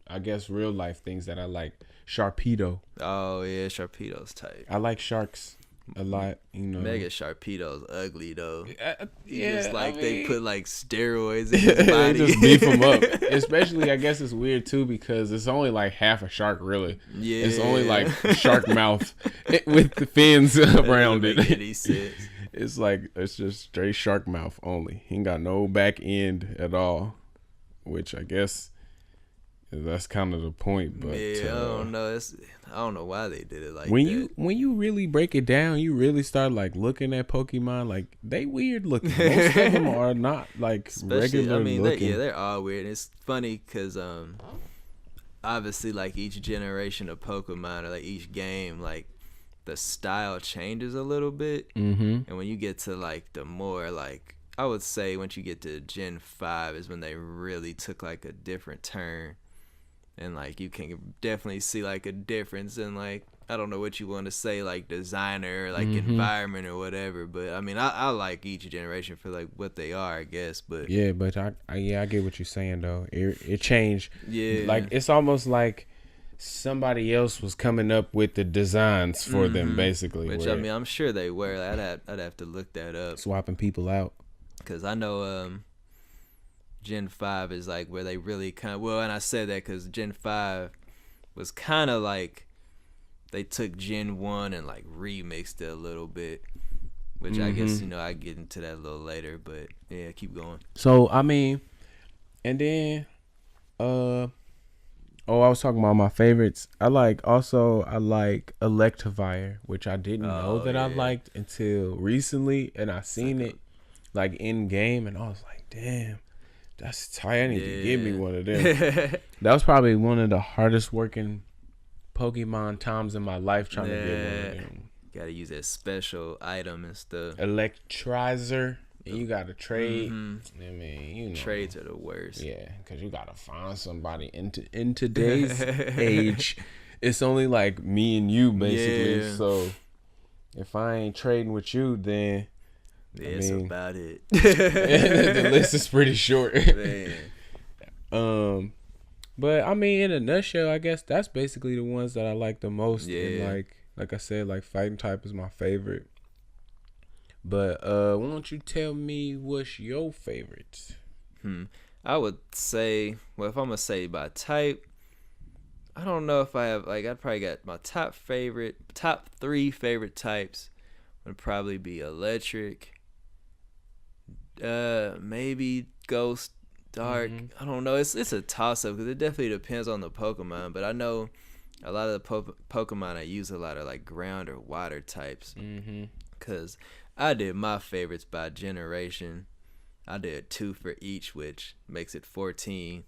I guess real life things that I like. Sharpedo. Oh yeah, Sharpedo's tight. I like sharks a lot, Mega Sharpedo's ugly though. Just they put like steroids in his body. They just beef him up. Especially, I guess it's weird too because it's only like half a shark, really. Yeah, it's only like shark mouth with the fins around it. It's just straight shark mouth only. He ain't got no back end at all, which I guess. That's kind of the point, but I don't know. I don't know why they did it like that. When you really break it down, you really start like looking at Pokemon. Like they weird looking. Most of them are not like regular looking. They're all weird. It's funny because obviously like each generation of Pokemon or like each game, like the style changes a little bit. And when you get to like the more like I would say once you get to Gen 5 is when they really took like a different turn. And, like, you can definitely see, like, a difference in, like, I don't know what you want to say, like, designer, like, environment or whatever. But, I mean, I like each generation for, like, what they are, I guess. But yeah, but I get what you're saying, though. It changed. Yeah. Like, it's almost like somebody else was coming up with the designs for them, basically. Which, I mean, I'm sure they were. I'd have to look that up. Swapping people out. Because I know Gen 5 is like where they really kind of, well, and I said that because Gen 5 was kind of like they took Gen 1 and like remixed it a little bit, which I guess, I get into that a little later, but yeah, keep going. So, I mean, and then, I was talking about my favorites. I like Electivire, which I didn't know that I liked until recently, and I seen it like in game, and I was like, damn, that's tight. I need to give me one of them. That was probably one of the hardest working Pokemon times in my life trying to get one of them. Gotta use that special item and stuff. Electrizer. And you gotta trade. I mean, trades are the worst. Yeah, because you gotta find somebody in today's age. It's only like me and you basically. Yeah. So if I ain't trading with you, then that's about it. The list is pretty short. Man. But I mean, in a nutshell, I guess that's basically the ones that I like the most. Yeah. And like I said, like fighting type is my favorite. But why don't you tell me what's your favorites? I would say, well, if I'm gonna say by type, I don't know if I have I probably got my top 3 favorite types would probably be electric, maybe ghost, dark. I don't know. It's a toss up because it definitely depends on the Pokemon. But I know a lot of the Pokemon I use a lot are like ground or water types. Because I did my favorites by generation. I did 2 for each, which makes it 14.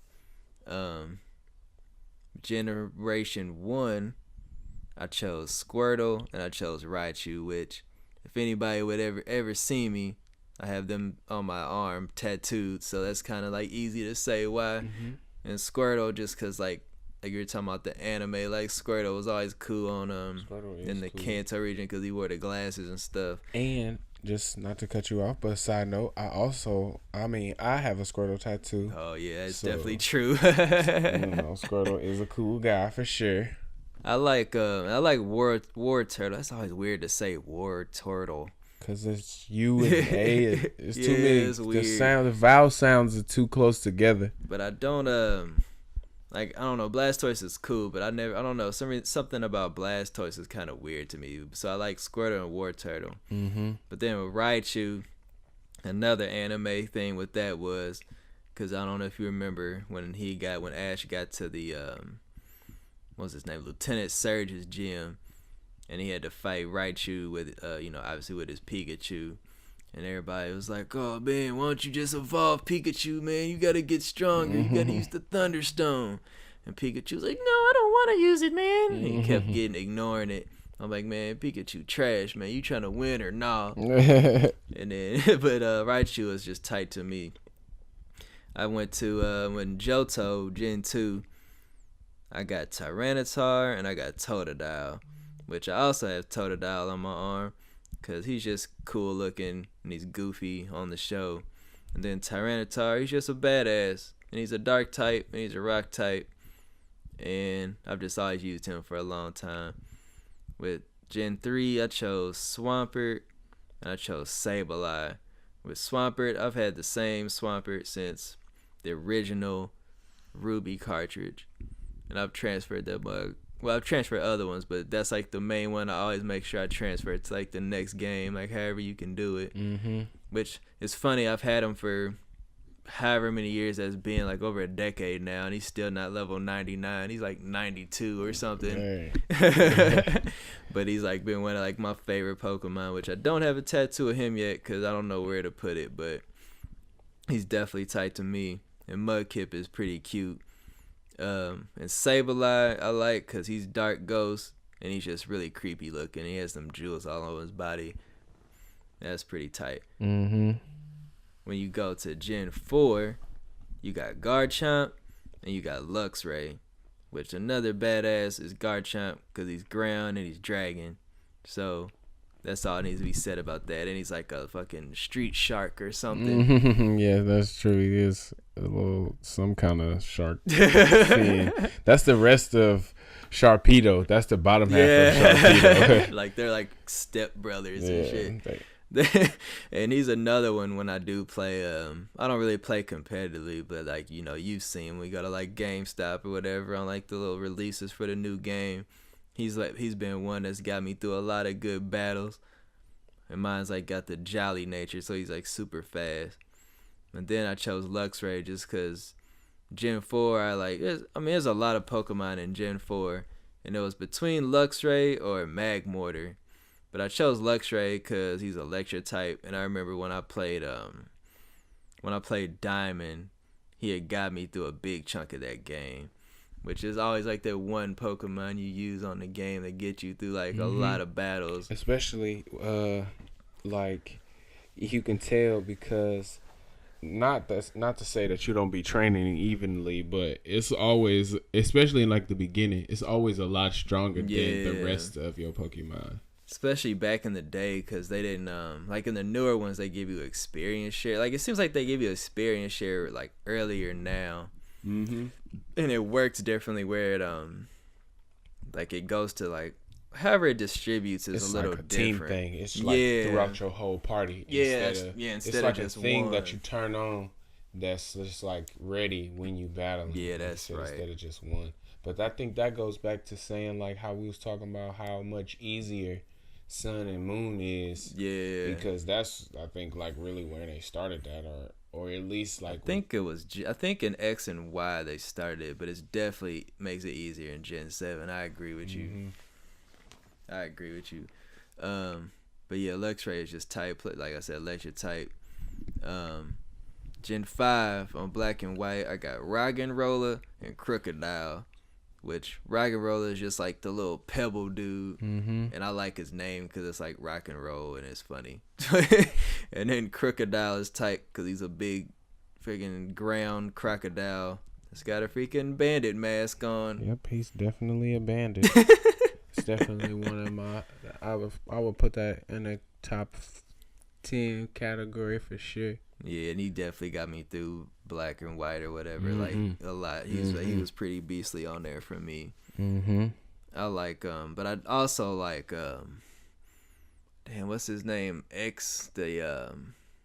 Generation 1, I chose Squirtle and I chose Raichu, which if anybody would ever see me, I have them on my arm tattooed, so that's kind of like easy to say why. And Squirtle, just because like you were talking about the anime, like Squirtle was always cool on in the Kanto region because he wore the glasses and stuff. And just not to cut you off, but side note, I have a Squirtle tattoo. Oh yeah, it's definitely true. Squirtle is a cool guy for sure. I like War Turtle. That's always weird to say War Turtle. Cause it's U and A. It's too many. It's weird. The vowel sounds are too close together. But I don't I don't know. Blastoise is cool, but I don't know. Something about Blastoise is kind of weird to me. So I like Squirtle and War Turtle. But then with Raichu, another anime thing with that was, cause I don't know if you remember when Ash got to the what's his name, Lieutenant Surge's gym. And he had to fight Raichu with, obviously with his Pikachu. And everybody was like, oh, man, why don't you just evolve Pikachu, man? You got to get stronger. You got to use the Thunderstone. And Pikachu was like, no, I don't want to use it, man. And he kept ignoring it. I'm like, man, Pikachu trash, man. You trying to win or nah? And then, but Raichu was just tight to me. I went to, when Johto, Gen 2, I got Tyranitar and I got Totodile. Which I also have Totodile on my arm because he's just cool looking and he's goofy on the show. And then Tyranitar, he's just a badass. And he's a dark type and he's a rock type. And I've just always used him for a long time. With Gen 3, I chose Swampert and I chose Sableye. With Swampert, I've had the same Swampert since the original Ruby cartridge. And I've transferred that bug. Well, I've transferred other ones, but that's like the main one. I always make sure I transfer it to like the next game, like however you can do it. Which is funny. I've had him for however many years that's been, like over a decade now, and he's still not level 99. He's like 92 or something. But he's like been one of like my favorite Pokemon, which I don't have a tattoo of him yet because I don't know where to put it, but he's definitely tight to me. And Mudkip is pretty cute. And Sableye I like because he's dark ghost and he's just really creepy looking. He has some jewels all over his body. That's pretty tight. When you go to Gen 4, you got Garchomp and you got Luxray, which another badass is Garchomp because he's ground and he's dragon. So that's all needs to be said about that. And he's like a fucking street shark or something. Yeah, that's true. He is some kind of shark thing. That's the rest of Sharpedo. That's the bottom half of Sharpedo. Like they're like step brothers and shit. And he's another one when I do play. I don't really play competitively, but like you've seen we go to like GameStop or whatever on like the little releases for the new game. He's been one that's got me through a lot of good battles, and mine's like got the jolly nature, so he's like super fast. And then I chose Luxray just because Gen 4 there's a lot of Pokemon in Gen 4, and it was between Luxray or Magmortar. But I chose Luxray because he's electric type, and I remember when I played Diamond, he had got me through a big chunk of that game, which is always like that one Pokemon you use on the game that get you through like a lot of battles. Especially like you can tell because not to say that you don't be training evenly, but it's always, especially in like the beginning, it's always a lot stronger than the rest of your Pokemon. Especially back in the day, because they didn't like in the newer ones they give you experience share. Like it seems like they give you experience share like earlier now, and it works differently where it like it goes to like however it distributes is it's a little like a different. Team thing. It's like throughout your whole party. Instead it's of like just a thing one that you turn on that's just like ready when you battle. Yeah, that's right. Instead of just one. But I think that goes back to saying like how we was talking about how much easier Sun and Moon is, because that's I think like really where they started that, or at least like I think in X and Y they started it, but it definitely makes it easier in Gen 7. I agree with you. But yeah, Luxray is just type, like I said, electric type. Gen 5 on Black and White, I got Roggenrola and Crocodile. Which Roggenrola is just like the little pebble dude, and I like his name because it's like rock and roll and it's funny. And then Crocodile is tight because he's a big freaking ground crocodile. It's got a freaking bandit mask on. Yep, he's definitely a bandit. It's definitely one of my. I would put that in the top 10 category for sure. Yeah, and he definitely got me through Black and White or whatever, like a lot. He was pretty beastly on there for me. I like but I also like damn, what's his name? X the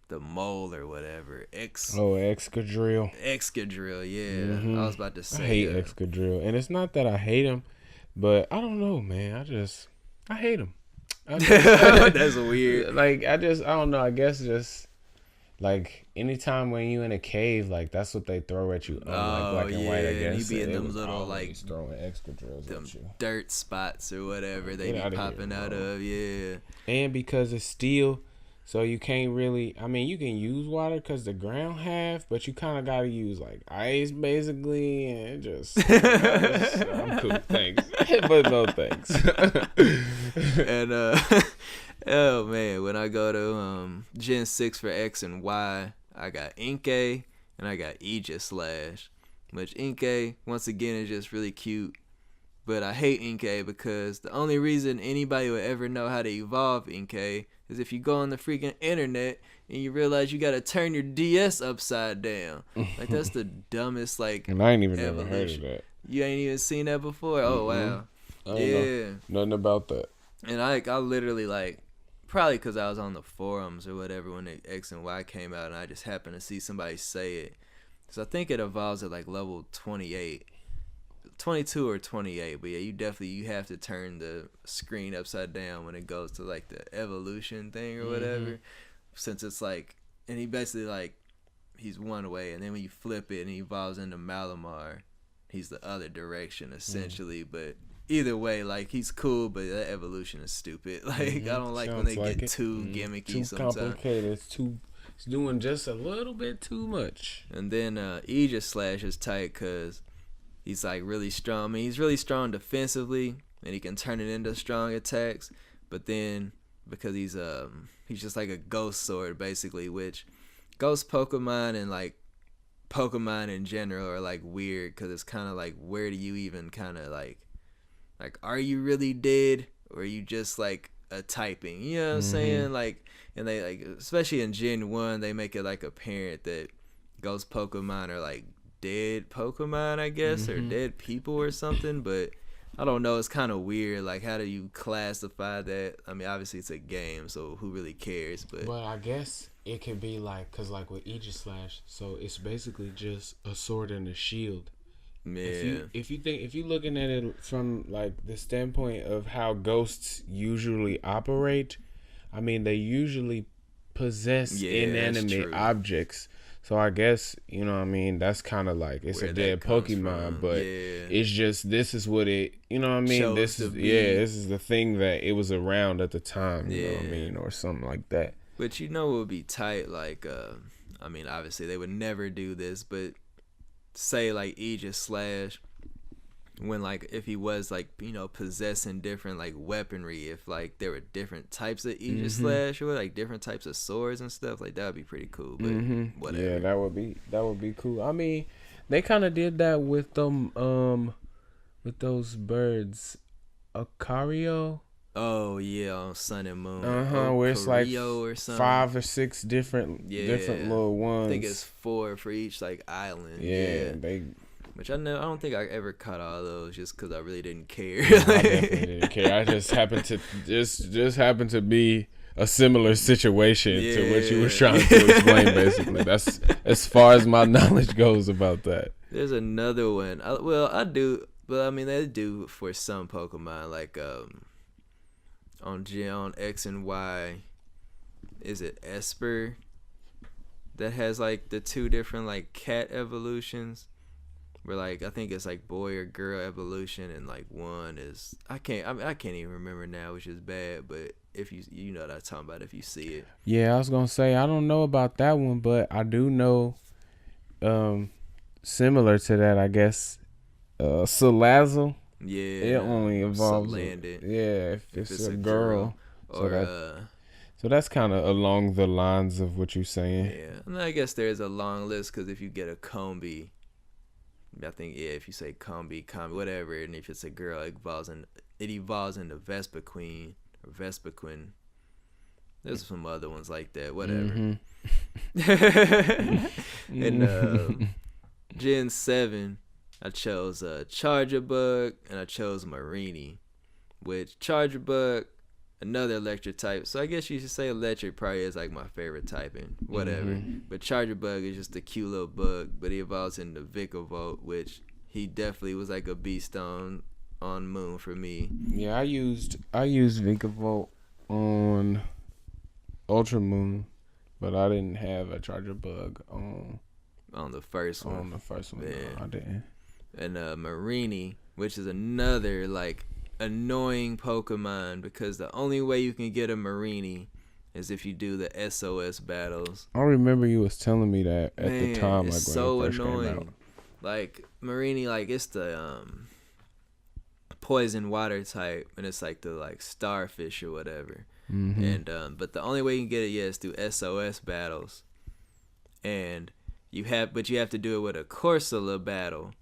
mole or whatever. Excadrill. Excadrill, yeah. I was about to say I hate Excadrill, and it's not that I hate him, but I don't know, man. I hate him. That's weird. Like I don't know. I guess just. Like anytime when you in a cave, like that's what they throw at you. Like Black and White, I guess. You be in them little like throwing Excadrills them at you. dirt spots or whatever they be popping out of. Yeah. And because it's steel, so you can't really. I mean, you can use water because the ground half, but you kind of gotta use like ice basically, and I'm cool, thanks, but no thanks. And oh man, when I go to Gen 6 for X and Y, I got Inkay and I got Aegislash. Which Inkay, once again, is just really cute. But I hate Inkay because the only reason anybody would ever know how to evolve Inkay is if you go on the freaking internet and you realize you gotta turn your DS upside down. Like that's the dumbest like. And I ain't even evolution. Never heard of that. You ain't even seen that before? Oh wow. I don't know nothing about that. And I literally like. Probably because I was on the forums or whatever when the X and Y came out, and I just happened to see somebody say it. So I think it evolves at like level 28, 22 or 28. But yeah, you have to turn the screen upside down when it goes to like the evolution thing or whatever. Since it's like, and he basically like, he's one way, and then when you flip it and he evolves into Malamar, he's the other direction essentially. But either way, like he's cool, but that evolution is stupid. Like I don't like when they get too gimmicky. Too sometimes. Complicated. It's doing just a little bit too much. And then Aegislash is tight because he's like really strong. I mean, he's really strong defensively, and he can turn it into strong attacks. But then because he's just like a ghost sword basically, which ghost Pokemon and like Pokemon in general are like weird because it's kind of like where do you even kind of like are you really dead or are you just like a typing? You know what I'm saying? Like, and they like especially in Gen 1 they make it like apparent that ghost Pokemon are like dead Pokemon, I guess, or dead people or something. But I don't know. It's kind of weird. Like, how do you classify that? I mean, obviously it's a game, so who really cares? But I guess it could be like, cause like with Aegislash, so it's basically just a sword and a shield. yeah, If you looking at it from like the standpoint of how ghosts usually operate, I mean they usually possess inanimate objects. So I guess, you know what I mean, that's kind of like it's where a that dead comes Pokemon, from. but Yeah. it's just this is what it, you know what I mean? Chose This to is be. this is the thing that it was around at the time, you know what I mean, or something like that. But you know what would be tight? Like, I mean, obviously they would never do this, but say like Aegislash, when like if he was like, you know, possessing different like weaponry, if like there were different types of Aegislash or like different types of swords and stuff, like that would be pretty cool. But whatever. Yeah, that would be cool. I mean, they kind of did that with them with those birds, Acario. Oh yeah, on Sun and Moon. Where it's like or 5 or 6 different little ones. I think it's 4 for each like island. Yeah. Which I don't think I ever caught all of those just because I really didn't care. I definitely didn't care. I just happened to be a similar situation to what you were trying to explain. Basically, that's as far as my knowledge goes about that. There's another one. I do, but I mean they do for some Pokemon like on X and Y. Is it Esper that has like the 2 different like cat evolutions? Where like I think it's like boy or girl evolution, and like one is I can't even remember now, which is bad. But if you know what I'm talking about, if you see it. Yeah, I was gonna say I don't know about that one, but I do know, similar to that, I guess, Salazzle. Yeah, it only involves if it's a girl, so that's kind of along the lines of what you're saying. Yeah, and I guess there's a long list because if you get a Combi. I think if you say combi, whatever, and if it's a girl, it evolves into Vespiquen or Vespiquen. There's some other ones like that, whatever. And Gen 7, I chose Charjabug and I chose Marini, which Charjabug, another electric type. So I guess you should say electric probably is like my favorite typing. Whatever. But Charjabug is just a cute little bug, but he evolves into Vikavolt, which he definitely was like a beast on Moon for me. Yeah, I used Vikavolt on Ultra Moon, but I didn't have a Charjabug on the first one. On the first one, no, I didn't. And Marini, which is another like annoying Pokemon because the only way you can get a Marini is if you do the SOS battles. I remember you was telling me that at the time, like when so it first annoying. came out. Like Marini, like it's the poison water type, and it's like the like starfish or whatever. And but the only way you can get it is through SOS battles, and you have to do it with a Corsola battle.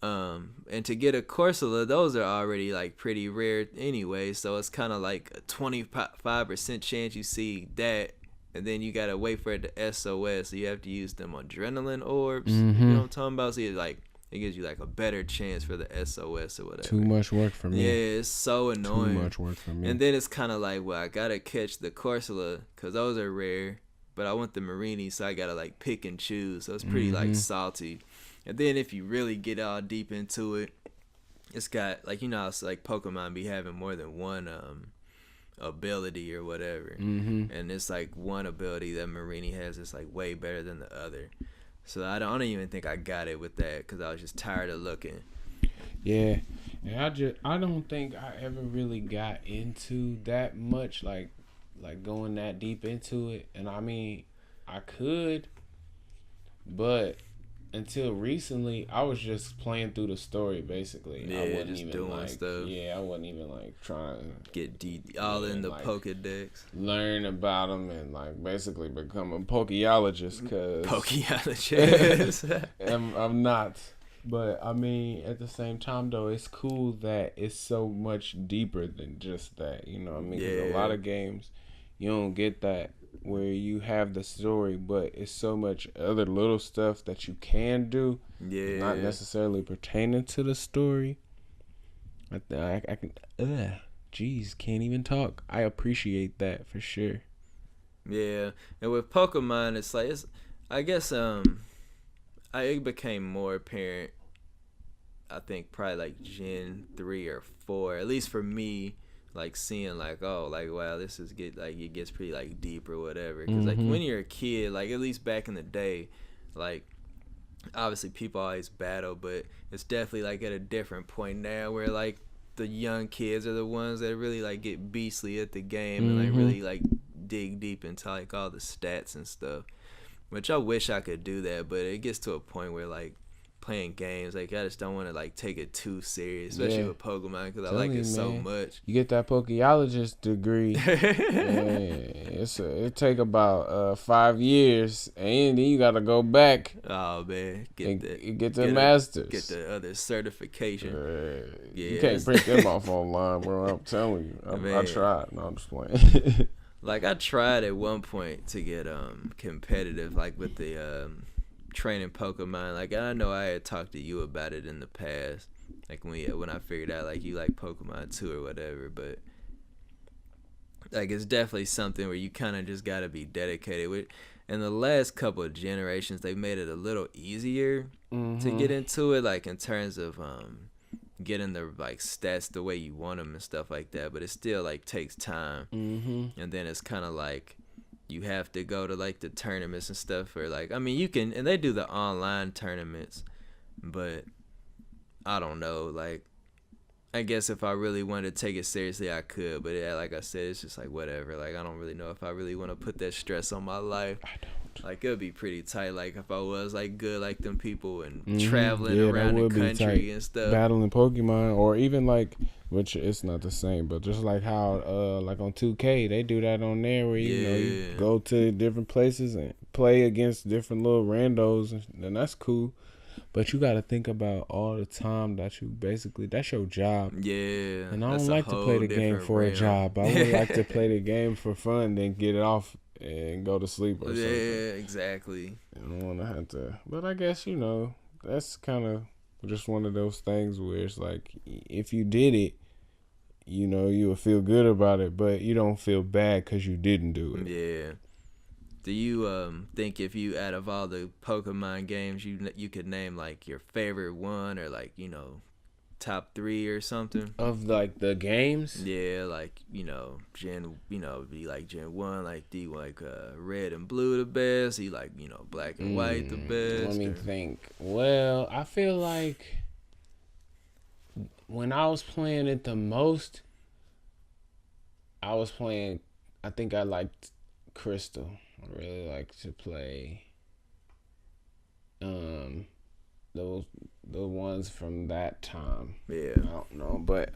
And to get a Corsola, those are already like pretty rare anyway, so it's kind of like a 25% chance you see that, and then you gotta wait for it to SOS, so you have to use them adrenaline orbs. You know what I'm talking about? So it gives you like a better chance for the SOS or whatever. Too much work for me. Yeah, it's so annoying. Too much work for me. And then it's kind of like, well, I gotta catch the Corsola because those are rare, but I want the Marini, so I gotta like pick and choose. So it's pretty like salty. And then if you really get all deep into it, it's got like, you know, it's like Pokemon be having more than one ability or whatever. And it's like one ability that Marini has is like way better than the other. So I don't even think I got it with that because I was just tired of looking. Yeah, and I don't think I ever really got into that much, like going that deep into it. And I mean, I could, but until recently, I was just playing through the story basically. Yeah, I wasn't just even doing like, stuff. Yeah, I wasn't even like trying to get deep, all in the like, Pokedex. Learn about them and like basically become a Pokeologist. I'm not. But I mean, at the same time though, it's cool that it's so much deeper than just that. You know what I mean? 'Cause a lot of games, you don't get that, where you have the story, but it's so much other little stuff that you can do, not necessarily pertaining to the story. I can. Jeez, can't even talk. I appreciate that for sure. Yeah, and with Pokemon, it's like I guess it became more apparent. I think probably like Gen 3 or 4, at least for me, like seeing like, oh, like wow, this is it gets pretty like deep or whatever. Because like when you're a kid, like at least back in the day, like obviously people always battle, but it's definitely like at a different point now where like the young kids are the ones that really like get beastly at the game and like really like dig deep into like all the stats and stuff. Which I wish I could do that, but it gets to a point where like playing games, like I just don't want to like take it too serious, especially with Pokemon, because I like it so much. You get that Pokeologist degree, it take about 5 years, and then you gotta go back. Oh man, get the masters, get the other certification. You can't print them off online, bro. I'm telling you, I tried. No, I'm just playing. Like I tried at one point to get competitive, like with the training Pokemon. Like I know I had talked to you about it in the past, like when I figured out like you like Pokemon too or whatever. But like it's definitely something where you kind of just gotta be dedicated with. In the last couple of generations, they made it a little easier to get into it, like in terms of getting the like stats the way you want them and stuff like that. But it still like takes time, and then it's kind of like you have to go to like the tournaments and stuff, or like I mean you can, and they do the online tournaments, but I don't know, like I guess if I really wanted to take it seriously I could, but like I said, it's just like whatever. Like I don't really know if I really want to put that stress on my life. I don't. Like it would be pretty tight, like if I was like good like them people and traveling around the country and stuff, battling Pokemon, or even like, which it's not the same, but just like how like on 2K they do that on there, where you know you go to different places and play against different little randos, and that's cool. But you got to think about all the time that you basically, that's your job. Yeah. And I don't like to play the game for a job. I would like to play the game for fun, then get it off and go to sleep or something. Yeah, exactly. I don't want to have to. But I guess, you know, that's kind of just one of those things where it's like, if you did it, you know, you would feel good about it, but you don't feel bad because you didn't do it. Yeah. Do you think if you, out of all the Pokemon games, you could name like your favorite one, or like, you know, top 3 or something of like the games? Yeah, like be like Gen 1. Like do you like red and blue the best? Do you like black and white the best? Let me think. Well, I feel like when I was playing it the most, I think I liked Crystal. I really like to play the ones from that time. Yeah. I don't know, but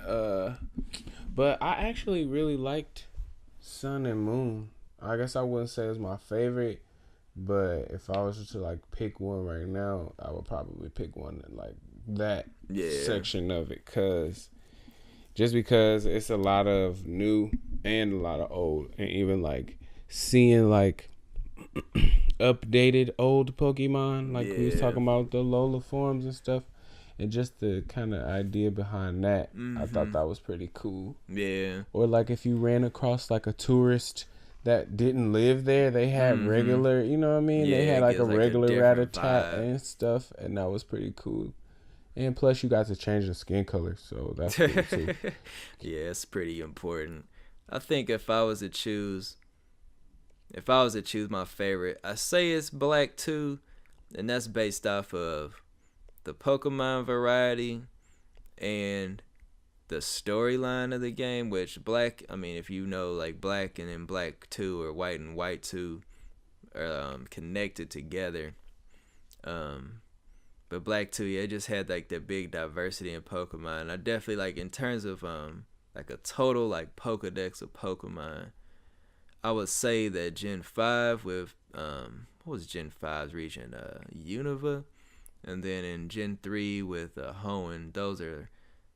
I actually really liked Sun and Moon. I guess I wouldn't say it's my favorite, but if I was to like pick one right now, I would probably pick one like that section of it, just because it's a lot of new and a lot of old, and even like seeing like updated old Pokemon, like we was talking about the Lola forms and stuff, and just the kind of idea behind that, I thought that was pretty cool. Yeah. Or like if you ran across like a tourist that didn't live there, they had regular, you know what I mean? Yeah, they had like a regular Rattata vibe and stuff, and that was pretty cool. And plus you got to change the skin color, so that's cool too. Yeah, it's pretty important. I think if I was to choose my favorite, I say it's Black 2, and that's based off of the Pokemon variety and the storyline of the game, which Black, I mean, if you know, like Black and then Black 2 or White and White 2 are connected together. But Black 2, yeah, it just had like that big diversity in Pokemon. I definitely like, in terms of like a total like Pokedex of Pokemon, I would say that Gen 5 with what was Gen 5's region? Unova, and then in Gen 3 with Hoenn. Those are,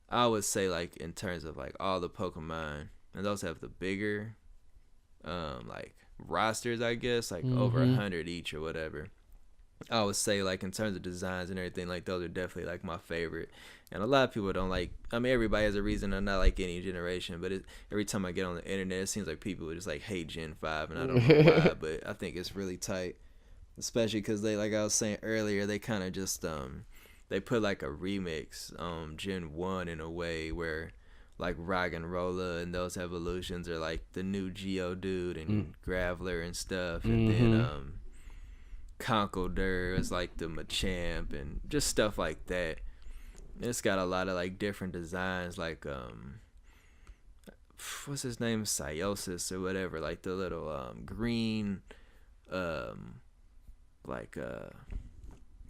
I would say, like in terms of like all the Pokemon, and those have the bigger like rosters, I guess, like over 100 each or whatever. I would say, like, in terms of designs and everything, like, those are definitely, like, my favorite. And a lot of people don't like, I mean, everybody has a reason to not like any generation, but every time I get on the internet, it seems like people just, like, hate Gen 5, and I don't know why, but I think it's really tight. Especially because they, like I was saying earlier, they kind of just, they put, like, a remix on Gen 1 in a way where, like, Rock and Rolla and those evolutions are, like, the new Geodude and Graveler and stuff, and then, Conkeldurr is like the Machamp and just stuff like that. It's got a lot of like different designs, like what's his name, Psyosis or whatever, like the little green like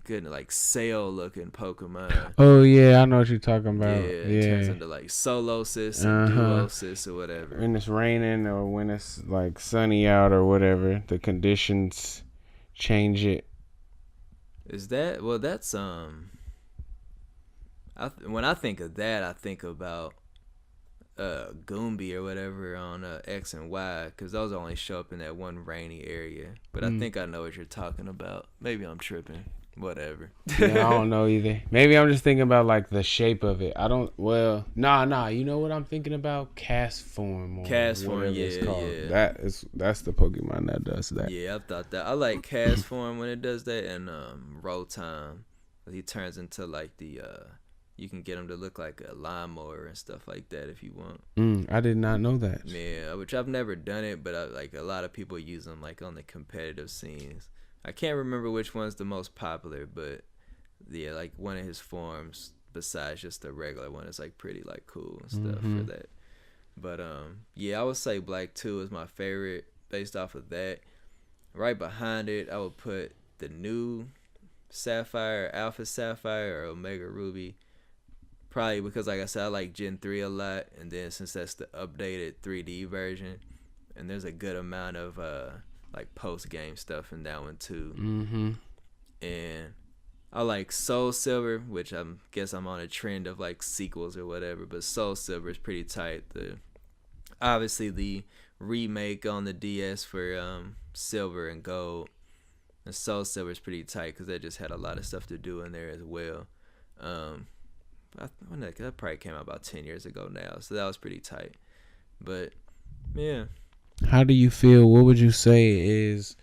good like sail looking Pokemon. Oh yeah, I know what you're talking about. Yeah, it turns into like Solosis and Duosis or whatever. When it's raining or when it's like sunny out or whatever, the conditions change it. Is that, well, that's when I think of that, I think about Goombie or whatever on X and Y, because those only show up in that one rainy area. But I think I know what you're talking about. Maybe I'm tripping. Whatever. Yeah, I don't know either. Maybe I'm just thinking about like the shape of it. I don't. Well, nah. You know what I'm thinking about? Cast form. Cast form, yeah. That's the Pokemon that does that. Yeah, I thought that. I like cast form when it does that, and Rotom. He turns into like the you can get him to look like a lawnmower and stuff like that if you want. I did not know that. Yeah, which I've never done it, but like a lot of people use them like on the competitive scenes. I can't remember which one's the most popular, but yeah, like one of his forms besides just the regular one is like pretty like cool and stuff for that. But yeah, I would say Black 2 is my favorite based off of that. Right behind it, I would put the new Sapphire, Alpha Sapphire, or Omega Ruby. Probably because, like I said, I like Gen 3 a lot, and then since that's the updated 3D version, and there's a good amount of like post-game stuff in that one too. And I like Soul Silver, which I guess I'm on a trend of like sequels or whatever, but Soul Silver is pretty tight. Obviously the remake on the DS for Silver and Gold, and Soul Silver is pretty tight because they just had a lot of stuff to do in there as well. That probably came out about 10 years ago now, so that was pretty tight. But yeah. How do you feel? What would you say is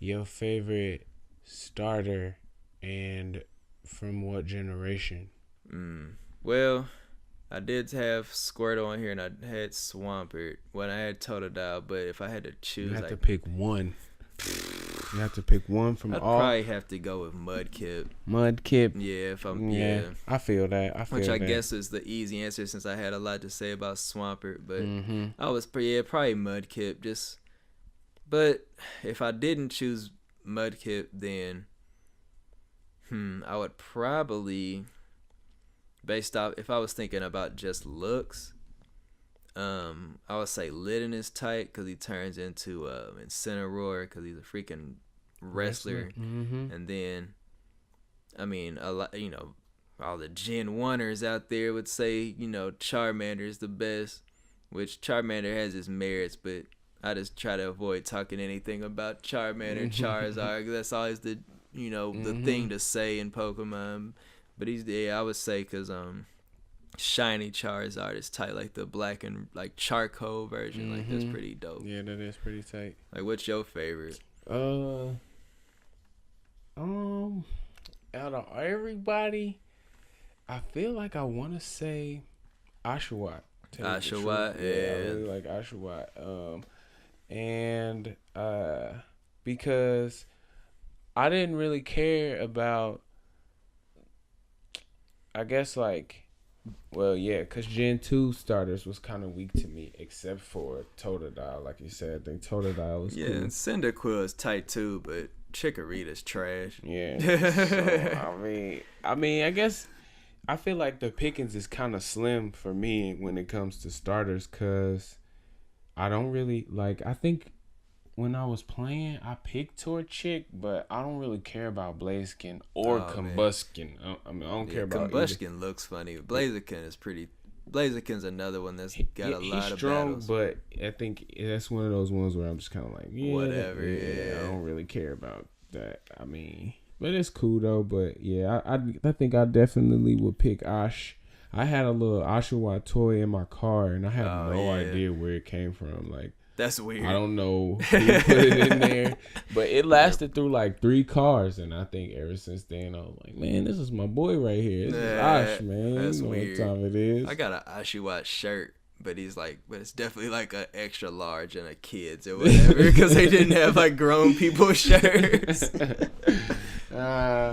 your favorite starter, and from what generation? Well, I did have Squirtle on here, and I had Swampert when I had Totodile. But if I had to choose, you have to pick one. You have to pick one from I'd all. I'd probably have to go with Mudkip. Mudkip. Yeah, if I'm. Yeah, I feel that. Which I guess is the easy answer since I had a lot to say about Swampert, but I was probably Mudkip. But if I didn't choose Mudkip, then I would probably, based off if I was thinking about just looks, I would say Litten is tight because he turns into Incineroar because he's a freaking wrestler. And then, I mean, a lot, all the Gen 1ers out there would say, Charmander is the best, which Charmander has its merits, but I just try to avoid talking anything about Charmander and Charizard because that's always the, the thing to say in Pokemon. But I would say because Shiny Charizard is tight, like the black and like charcoal version. Like that's pretty dope. Yeah, that is pretty tight. Like, what's your favorite? Out of everybody, I feel like I want to say Oshawott. Oshawott, yeah. I really like Oshawott. And because I didn't really care about, I guess because Gen 2 starters was kind of weak to me, except for Totodile. Like you said, I think Totodile was cool. Yeah, and Cyndaquil is tight too, but Chikorita's trash. Yeah. So, I mean, I guess I feel like the pickings is kind of slim for me when it comes to starters, because I don't really, I think when I was playing, I picked Torchic, but I don't really care about Blaziken or Combusken. I don't care about Combusken looks funny. Blaziken is pretty. Blaziken's another one that's got a lot of strong, battles. But I think that's one of those ones where I'm just kind of like, whatever. Yeah, I don't really care about that. I mean, But it's cool though. But yeah, I think I definitely would pick Ash. I had a little Oshawott toy in my car, and I have no idea where it came from. Like, that's weird. I don't know who put it in there, but it lasted through like 3 cars, and I think ever since then I was like, man, this is my boy right here. This is Ash, man. That's you know weird. What time it is? I got an Oshawott shirt, but it's definitely like an extra large and a kid's or whatever because they didn't have like grown people shirts.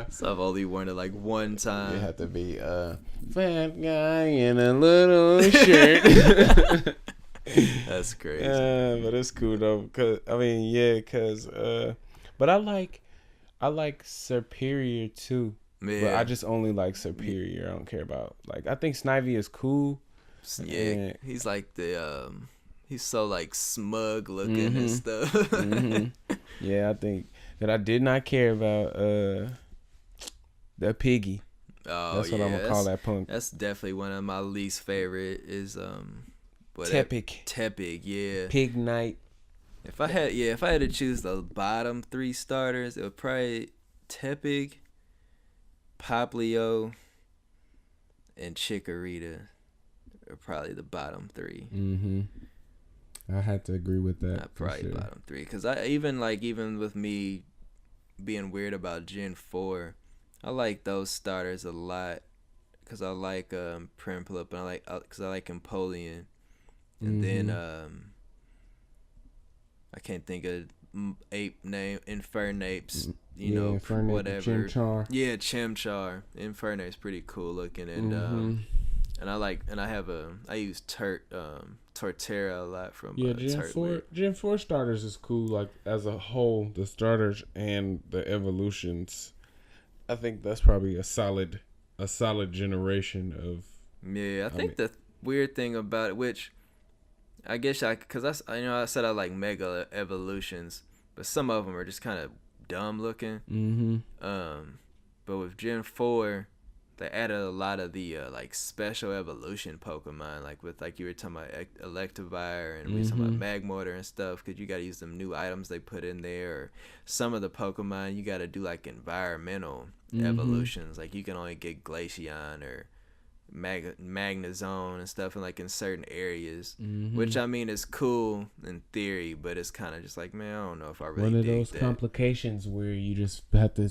So I've only worn it like one time. It had to be a fat guy in a little shirt. That's crazy. But it's cool though, but I like Superior too. Yeah. But I just only like Superior. I don't care about I think Snivy is cool. Yeah, he's like he's so like smug looking and stuff. Yeah, I think that I did not care about the Piggy. Oh, that's what I'm gonna call that punk. That's definitely one of my least favorite is Tepig, yeah. Pig Knight. If I had to choose the bottom 3 starters, it would probably Tepig, Poplio, and Chikorita are probably the bottom 3. I had to agree with that. Not probably bottom 3, because I even with me being weird about Gen 4, I like those starters a lot because I like Prinplup and because I like Empoleon. And then I can't think of ape name, Infernapes, Infernape, whatever. Chimchar. Yeah, Chimchar. Infernape's pretty cool looking, and I use Torterra a lot from Gen 4 starters is cool. Like as a whole, the starters and the evolutions. I think that's probably a solid generation of. Yeah, I think the weird thing about it, which I guess I said I like Mega Evolutions, but some of them are just kind of dumb looking. But with Gen 4, they added a lot of the special evolution Pokemon, like you were talking about Electivire and we were talking about Magmortar and stuff, because you got to use some new items they put in there. Or some of the Pokemon you got to do like environmental evolutions, like you can only get Glaceon or Magnezone and stuff in certain areas, which I mean is cool in theory, but it's kind of just like, man, I don't know if I really one of those complications where you just have to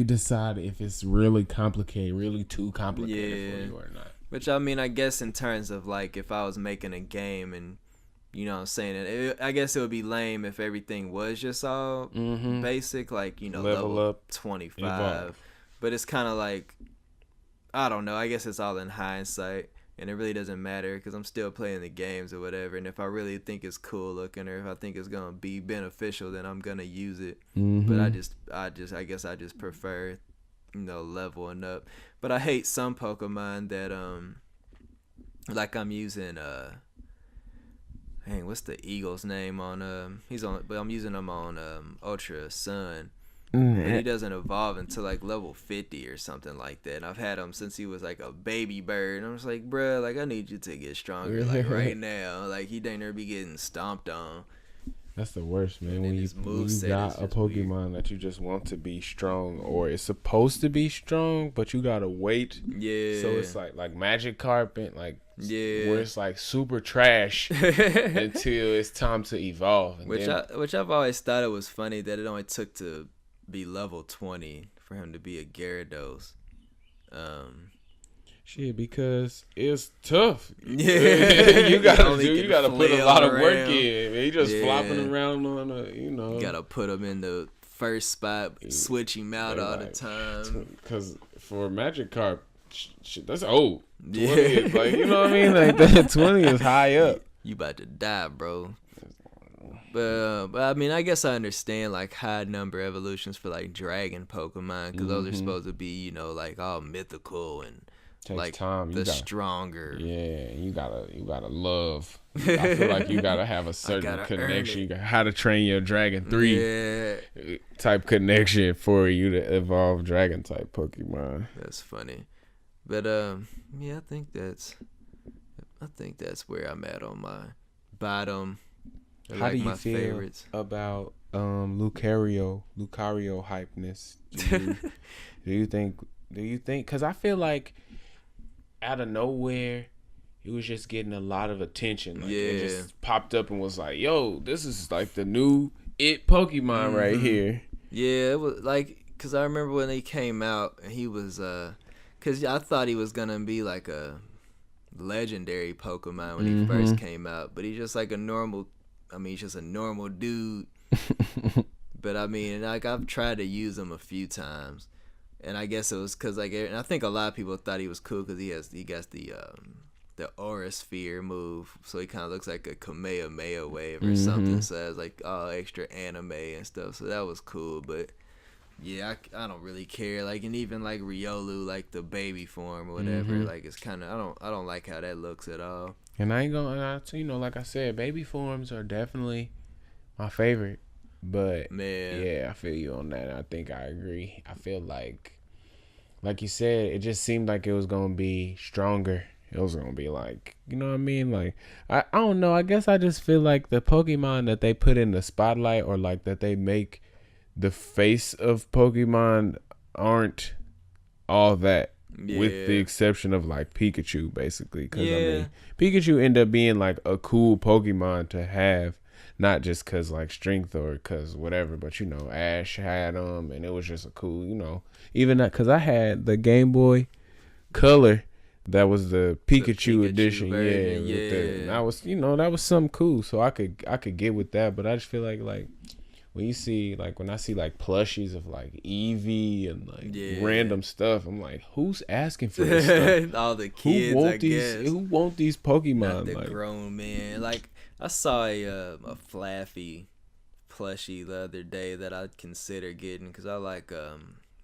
decide if it's really complicated, really too complicated for you or not. Which I mean, I guess in terms of if I was making a game and what I'm saying, I guess it would be lame if everything was just all basic, level up 25. Evolve. But it's kind of I don't know. I guess it's all in hindsight, and it really doesn't matter because I'm still playing the games or whatever. And if I really think it's cool looking, or if I think it's gonna be beneficial, then I'm gonna use it. But I guess I just prefer, leveling up. But I hate some Pokemon that I'm using what's the Eagle's name on but I'm using him on Ultra Sun. And he doesn't evolve until level 50 or something like that. And I've had him since he was a baby bird. And I'm just like, bruh, I need you to get stronger right now. He dang near be getting stomped on. That's the worst, man. When you got a Pokemon weird. That you just want to be strong, or it's supposed to be strong, but you gotta wait. Yeah. So it's like Magikarp and where it's super trash until it's time to evolve. And which I've always thought it was funny that it only took to be level 20 for him to be a Gyarados. Because it's tough. Yeah, you gotta put a lot of work in. Man. He just flopping around on You gotta put him in the first spot, switch him out all the time. Because for Magikarp, that's old. 20 is you know what I mean? That 20 is high up. You about to die, bro. But I mean, I guess I understand high number evolutions for dragon Pokemon, because those are supposed to be all mythical and takes time. The stronger. Yeah, you gotta love. I feel like you gotta have a certain connection. You got how to train your Dragon 3 type connection for you to evolve Dragon type Pokemon. That's funny, but I think that's where I'm at on my bottom. How do you feel about Lucario hypeness. Do you think? Because I feel like out of nowhere, he was just getting a lot of attention. Like, it just popped up and was like, "Yo, this is like the new Pokemon right here." Yeah, it was like, because I remember when he came out and he was, because I thought he was gonna be like a legendary Pokemon when he first came out, but he's just like he's just a normal dude. But I mean, like, I've tried to use him a few times, and I guess it was because, like, and I think a lot of people thought he was cool because he got the Aura Sphere move, so he kind of looks like a Kamehameha wave or something. So it's like all extra anime and stuff. So that was cool, but yeah, I don't really care. Like, and even like Riolu, like the baby form or whatever, like, it's kind of, I don't like how that looks at all. And I ain't gonna, like I said, baby forms are definitely my favorite. But man, yeah, I feel you on that. I think I agree. I feel like you said, it just seemed like it was gonna be stronger. It was gonna be like, you know what I mean? Like, I don't know. I guess I just feel like the Pokemon that they put in the spotlight, or like that they make the face of Pokemon, aren't all that. Yeah. With the exception of like Pikachu, basically. Because I mean, Pikachu ended up being like a cool Pokemon to have. Not just because, like, strength or because whatever, but, you know, Ash had them, and it was just a cool, you know. Even that, because I had the Game Boy Color, that was the Pikachu edition. Version, yeah. That was, you know, that was something cool. So I could get with that, but I just feel like when you see, like, when I see, like, plushies of, like, Eevee and, like, random stuff, I'm like, who's asking for this stuff? All the kids, Who want these Pokemon? Not the grown men. Like, I saw a Flaffy plushie the other day that I'd consider getting, because I like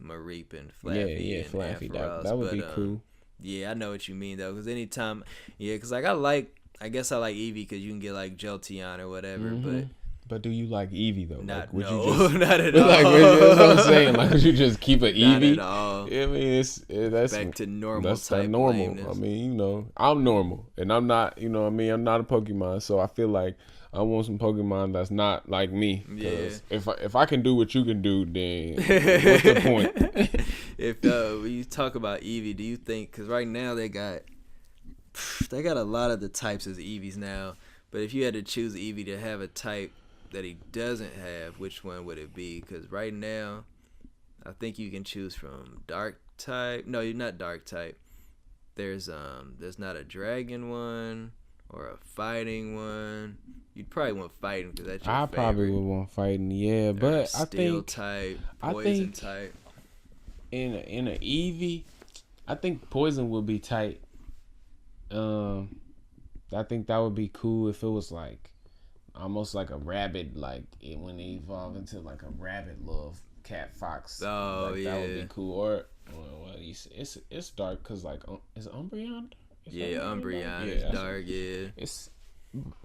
Mareep and Flaffy. And Flaffy. That would be cool. Yeah, I know what you mean, though, because anytime, because like I guess I like Eevee because you can get like Jolteon or whatever, But do you like Eevee though? Not, like, no, not at all. Like, that's what I'm saying. Like, would you just keep an Eevee? Not at all. I mean, that's back to normal. That's type normal. lameness. I mean, you know, I'm normal, and I'm not. You know what I mean? I'm not a Pokemon, so I feel like I want some Pokemon that's not like me. Yeah. If I can do what you can do, then what's the point? If when you talk about Eevee, do you think? Because right now they got a lot of the types as Eevees now. But if you had to choose Eevee to have a type that he doesn't have, which one would it be? Because right now, I think you can choose from dark type. No, you're not dark type. There's not a dragon one or a fighting one. You'd probably want fighting because that's your favorite. Probably would want fighting, yeah. But I think type, poison type. In a Eevee, I think poison would be tight. I think that would be cool if it was like almost like a rabbit, like when they evolve into like a rabbit little cat fox. Oh, like, yeah, that would be cool. Or well, it's dark because like is Umbreon? Umbreon is dark.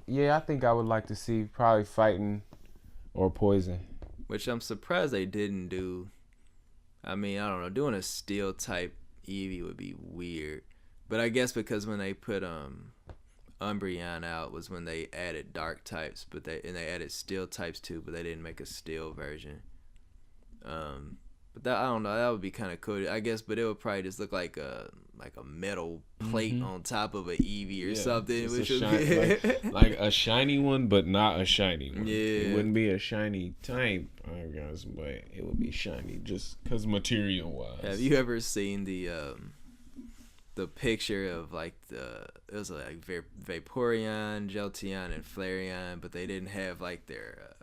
I think I would like to see probably fighting or poison, which I'm surprised they didn't do. I mean, I don't know, doing a steel type Eevee would be weird, but I guess because when they put Umbreon out was when they added dark types, but they added steel types too, but they didn't make a steel version. But that, I don't know, that would be kind of cool, I guess. But it would probably just look like a metal plate on top of an Eevee or something, which would be like a shiny one, but not a shiny one. Yeah, it wouldn't be a shiny type, I guess, but it would be shiny just because material wise. Have you ever seen the picture of like it was like Vaporeon, Jolteon, and Flareon, but they didn't have like their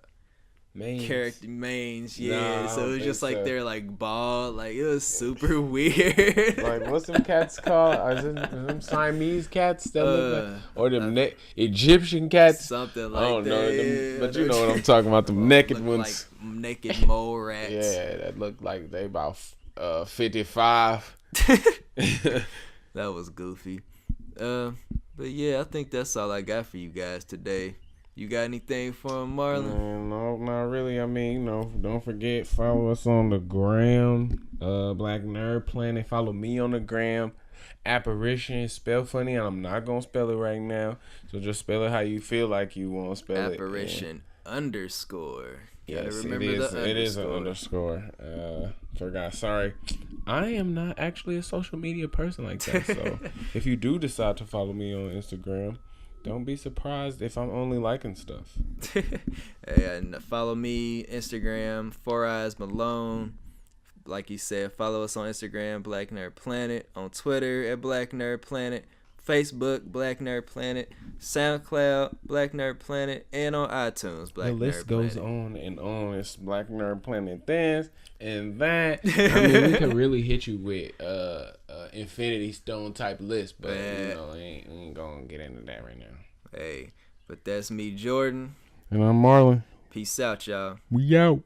character mains, so it was just like they're like bald, like it was super weird. Like, what's them cats called? Are them Siamese cats that look like, or them Egyptian cats? Something like I don't that. know them, but you know what I'm talking about. Them naked ones, like naked mole rats. Yeah, that look like they about 55. That was goofy. But yeah, I think that's all I got for you guys today. You got anything for him, Marlon? No, not really. I mean, don't forget, follow us on the gram, Black Nerd Planet. Follow me on the gram, Apparition. Spell funny, and I'm not gonna spell it right now. So just spell it how you feel like you want to spell Apparition. underscore. Yes, Gotta remember the underscore. It is an underscore. Forgot. Sorry. I am not actually a social media person like that. So if you do decide to follow me on Instagram, don't be surprised if I'm only liking stuff. Hey, and follow me Instagram, 4 Eyes Malone. Like you said, follow us on Instagram, Black Nerd Planet, on Twitter at Black Nerd Planet, Facebook, Black Nerd Planet, SoundCloud, Black Nerd Planet, and on iTunes, Black Nerd Planet. The list goes on and on. It's Black Nerd Planet this and that. I mean, we could really hit you with Infinity Stone type list, but you know, we ain't gonna get into that right now. Hey, but that's me, Jordan. And I'm Marlon. Peace out, y'all. We out.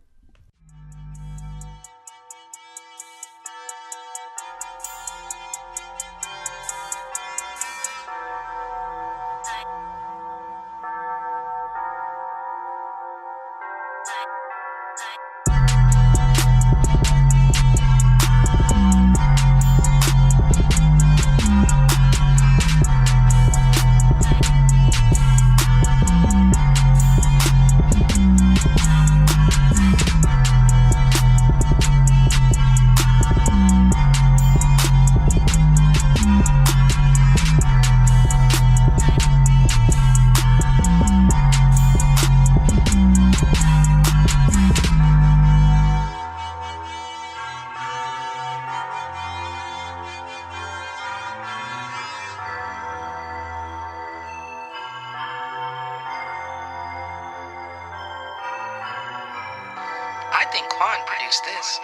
I think Quan produced this.